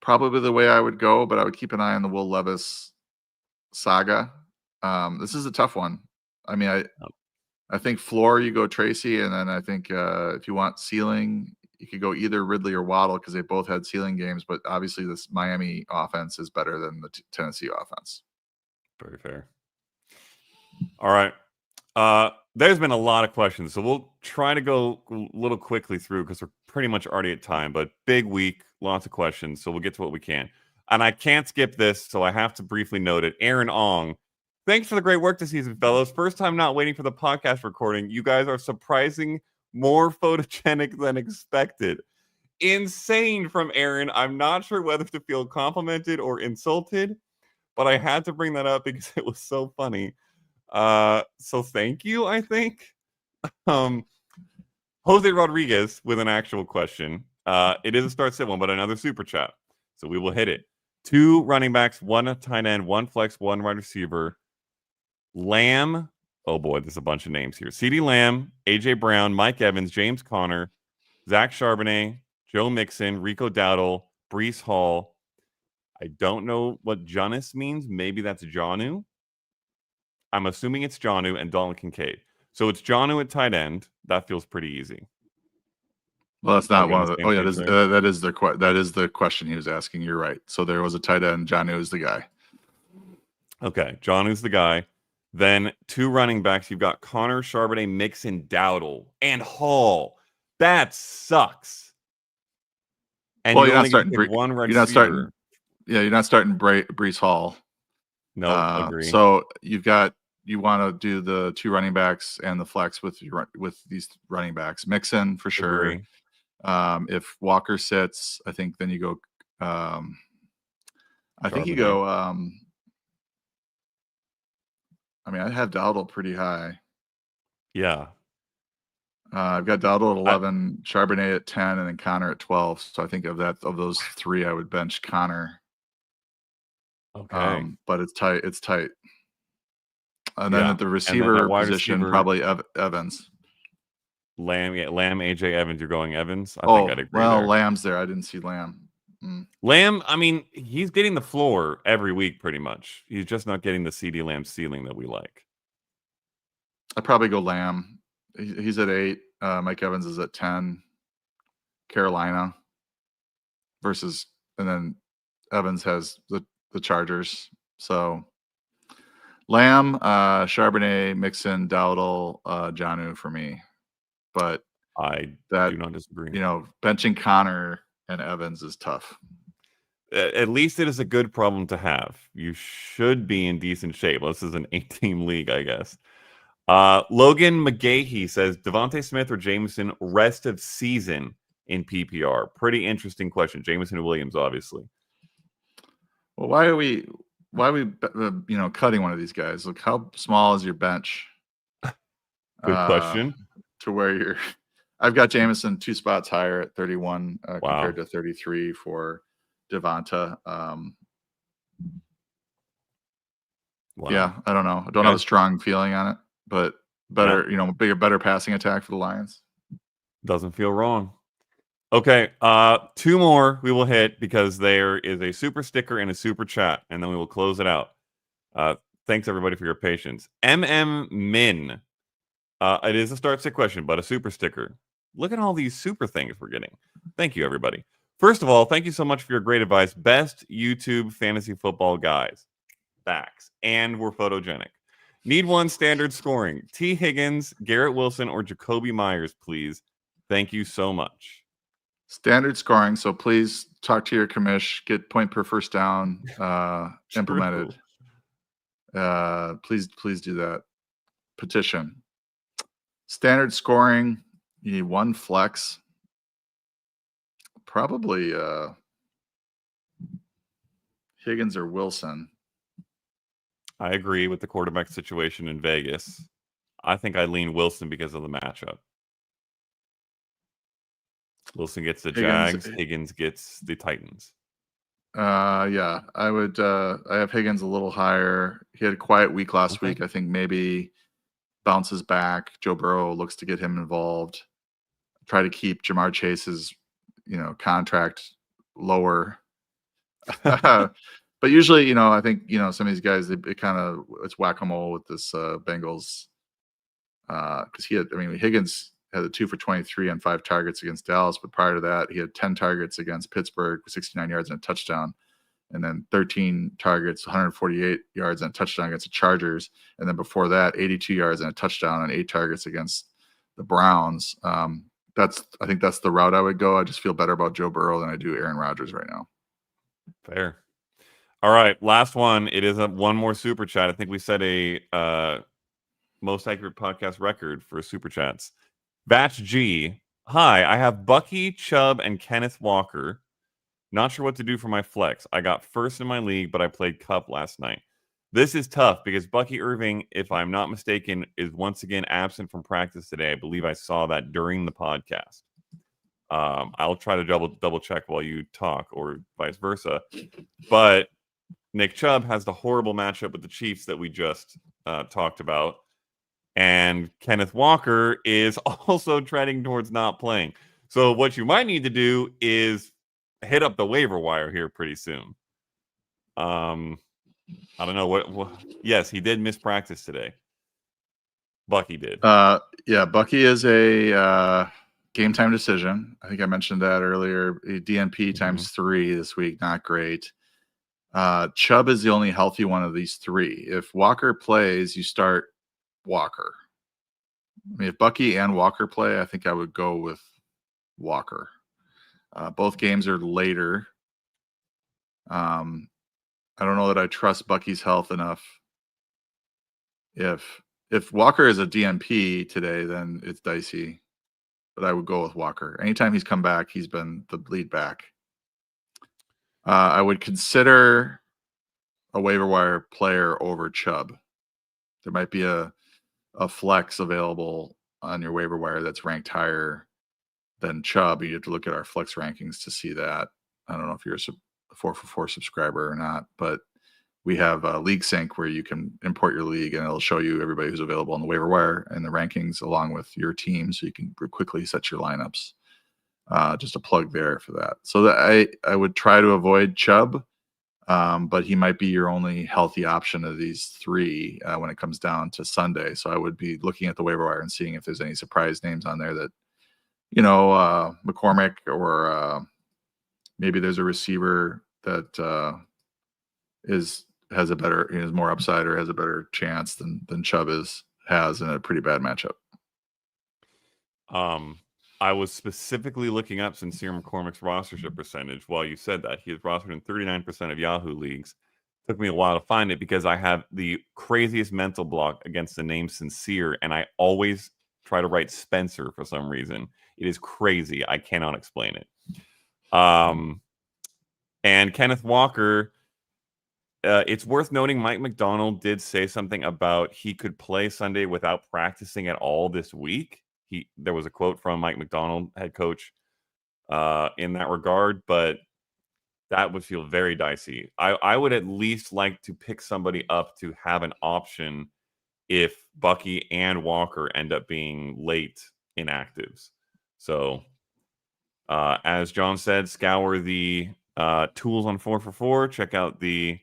Probably the way I would go, but I would keep an eye on the Will Levis saga. This is a tough one. I mean, I think floor, you go Tracy, and then I think if you want ceiling, you could go either Ridley or Waddle because they both had ceiling games, but obviously this Miami offense is better than the Tennessee offense. Very fair. All right. There's been a lot of questions, so we'll try to go a little quickly through because we're pretty much already at time, but big week, lots of questions, so we'll get to what we can. And I can't skip this, so I have to briefly note it. Aaron Ong, thanks for the great work this season, fellows. First time not waiting for the podcast recording. You guys are surprising more photogenic than expected. Insane from Aaron. I'm not sure whether to feel complimented or insulted, but I had to bring that up because it was so funny. So thank you, I think. Jose Rodriguez with an actual question. It is a start sit one, but another super chat. So we will hit it. 2 running backs, 1 tight end, 1 flex, 1 wide receiver. Lamb. Oh boy, there's a bunch of names here. CeeDee Lamb, AJ Brown, Mike Evans, James Conner, Zach Charbonnet, Joe Mixon, Rico Dowdle, Breece Hall. I don't know what Jonas means. Maybe that's Jonnu. I'm assuming it's Jonnu and Dalton Kincaid. So it's Jonnu at tight end. That feels pretty easy. Well, that's not one of the. Oh yeah, that is the question he was asking. You're right. So there was a tight end. Jonnu is the guy. Okay, Jonnu's the guy. Then 2 running backs. You've got Connor, Charbonnet, Mixon, Dowdle, and Hall. That sucks. And well, you're not starting one receiver. You're not starting Breece Hall. No, agree. So you want to do the 2 running backs and the flex with these running backs. Mixon for sure. Agree. If Walker sits, I think then you go. I think you go. I mean, I have Dowdle pretty high. Yeah. I've got Dowdle at 11, Charbonnet at 10, and then Connor at 12. So I think of those 3, I would bench Connor. Okay. But it's tight. It's tight. And then at the receiver position, probably Evans. Lamb, AJ Evans. You're going Evans? I think I'd agree there. Lamb's there. I didn't see Lamb. Lamb, I mean, he's getting the floor every week pretty much. He's just not getting the CeeDee Lamb ceiling that we like. I'd probably go Lamb. He's at 8. Mike Evans is at 10. Carolina versus, and then Evans has the Chargers. So Lamb, Charbonnet, Mixon, Dowdle, Jonnu for me. But I do not disagree. Benching Connor and Evans is tough. At least it is a good problem to have. You should be in decent shape. This is an 8-team league, I guess. Logan McGahee says, Devontae Smith or Jameson rest of season in PPR? Pretty interesting question. Jameson and Williams, obviously. Well, why are we cutting one of these guys? Look, how small is your bench? Good question. To where I've got Jameson 2 spots higher at 31 compared to 33 for Devonta. Yeah, I don't know. I don't have a strong feeling on it, but better passing attack for the Lions. Doesn't feel wrong. Okay, 2 more we will hit because there is a super sticker and a super chat, and then we will close it out. Thanks everybody for your patience. Min. It is a start sit question, but a super sticker. Look at all these super things we're getting. Thank you, everybody. First of all, thank you so much for your great advice. Best YouTube fantasy football guys. Facts. And we're photogenic. Need 1 standard scoring. T. Higgins, Garrett Wilson, or Jacoby Myers, please. Thank you so much. Standard scoring. So please talk to your commish. Get point per first down implemented. Please do that. Petition. Standard scoring, you need 1 flex. Probably Higgins or Wilson. I agree with the quarterback situation in Vegas. I think I lean Wilson because of the matchup. Wilson gets the Jags. Higgins gets the Titans. Yeah, I would. I have Higgins a little higher. He had a quiet week last week. I think maybe bounces back. Joe Burrow looks to get him involved. try to keep Jamar Chase's, contract lower. But usually, I think, some of these guys, it's whack-a-mole with this Bengals. Because Higgins had a 2 for 23 on 5 targets against Dallas, but prior to that, he had 10 targets against Pittsburgh, 69 yards and a touchdown, and then 13 targets, 148 yards and a touchdown against the Chargers, and then before that, 82 yards and a touchdown on 8 targets against the Browns. I think that's the route I would go. I just feel better about Joe Burrow than I do Aaron Rodgers right now. Fair. All right, last one. It is one more super chat. I think we set a most accurate podcast record for super chats. Batch G. Hi, I have Bucky, Chubb, and Kenneth Walker. Not sure what to do for my flex. I got first in my league, but I played Cup last night. This is tough because Bucky Irving, if I'm not mistaken, is once again absent from practice today. I believe I saw that during the podcast. I'll try to double check while you talk, or vice versa. But Nick Chubb has the horrible matchup with the Chiefs that we just talked about. And Kenneth Walker is also trending towards not playing. So what you might need to do is hit up the waiver wire here pretty soon. I don't know what. Yes, he did miss practice today. Bucky did. Yeah, Bucky is a game time decision. I think I mentioned that earlier. DNP times 3 this week, not great. Chubb is the only healthy one of these 3. If Walker plays, you start Walker. If Bucky and Walker play, I think I would go with Walker. Both games are later. I don't know that I trust Bucky's health enough. If Walker is a DNP today, then it's dicey. But I would go with Walker. Anytime he's come back, he's been the lead back. I would consider a waiver wire player over Chubb. There might be a flex available on your waiver wire that's ranked higher than Chubb. You have to look at our flex rankings to see that. I don't know if you're a 4for4 subscriber or not, but we have a league sync where you can import your league and it'll show you everybody who's available on the waiver wire and the rankings along with your team, so you can quickly set your lineups. Just a plug there for that. So that I would try to avoid Chubb, but he might be your only healthy option of these 3 when it comes down to Sunday. So I would be looking at the waiver wire and seeing if there's any surprise names on there that, McCormick, or maybe there's a receiver that has a better, is more upside or has a better chance than Chubb has in a pretty bad matchup. I was specifically looking up Sincere McCormick's rostership percentage while you said that. He is rostered in 39% of Yahoo leagues. Took me a while to find it because I have the craziest mental block against the name Sincere, and I always try to write Spencer for some reason. It is crazy. I cannot explain it. And Kenneth Walker, it's worth noting Mike McDonald did say something about he could play Sunday without practicing at all this week. There was a quote from Mike McDonald, head coach, in that regard, but that would feel very dicey. I would at least like to pick somebody up to have an option if Bucky and Walker end up being late inactives. So, as John said, scour the tools on 4for4, check out the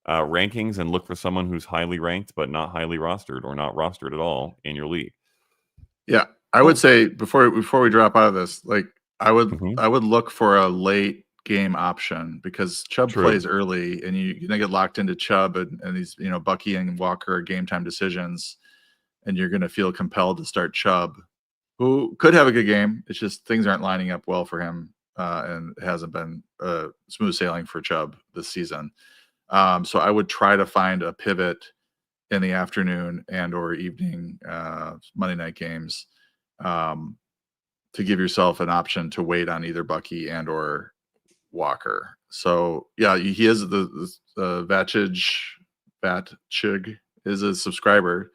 rankings, and look for someone who's highly ranked but not highly rostered or not rostered at all in your league. Yeah, I would say before we drop out of this, I would look for a late game option because Chubb plays early, and you're gonna get locked into Chubb and these Bucky and Walker are game time decisions, and you're gonna feel compelled to start Chubb, who could have a good game. It's just things aren't lining up well for him, and it hasn't been smooth sailing for Chubb this season. So I would try to find a pivot in the afternoon and or evening Monday night games to give yourself an option to wait on either Bucky and or Walker. So yeah, he is the Vatchig is a subscriber.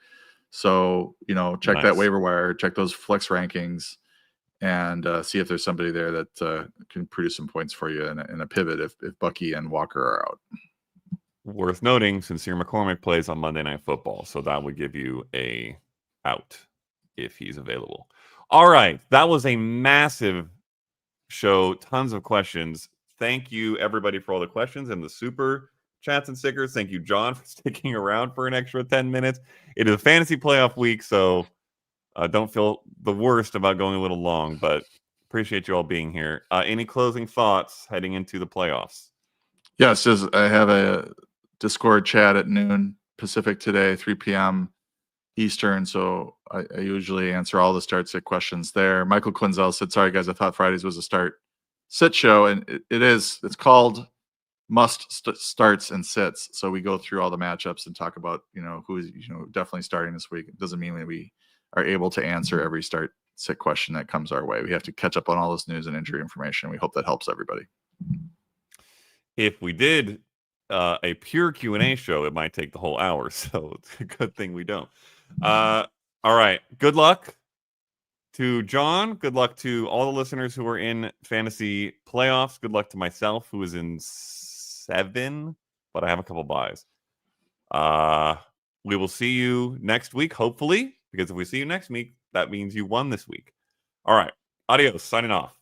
So check that waiver wire, check those flex rankings, and see if there's somebody there that can produce some points for you in a pivot if Bucky and Walker are out. Worth noting, Sincere McCormick plays on Monday Night Football, so that would give you a out if he's available. All right. That was a massive show. Tons of questions. Thank you, everybody, for all the questions and the super chats and stickers. Thank you, John, for sticking around for an extra 10 minutes. It is a fantasy playoff week, so don't feel the worst about going a little long, but appreciate you all being here. Any closing thoughts heading into the playoffs? Yes, I have a Discord chat at noon Pacific today, 3 p.m. Eastern, so I usually answer all the start-sit questions there. Michael Quinzel said, sorry, guys, I thought Fridays was a start-sit show, and it is. It's called starts and sits, so we go through all the matchups and talk about, who is, definitely starting this week. It doesn't mean that we are able to answer every start-sit question that comes our way. We have to catch up on all this news and injury information. We hope that helps everybody. If we did a pure Q&A show, it might take the whole hour, so it's a good thing we don't. All right. Good luck to John. Good luck to all the listeners who are in fantasy playoffs. Good luck to myself, who is in 7, but I have a couple buys. We will see you next week, hopefully, because if we see you next week, that means you won this week. All right. Adios. Signing off.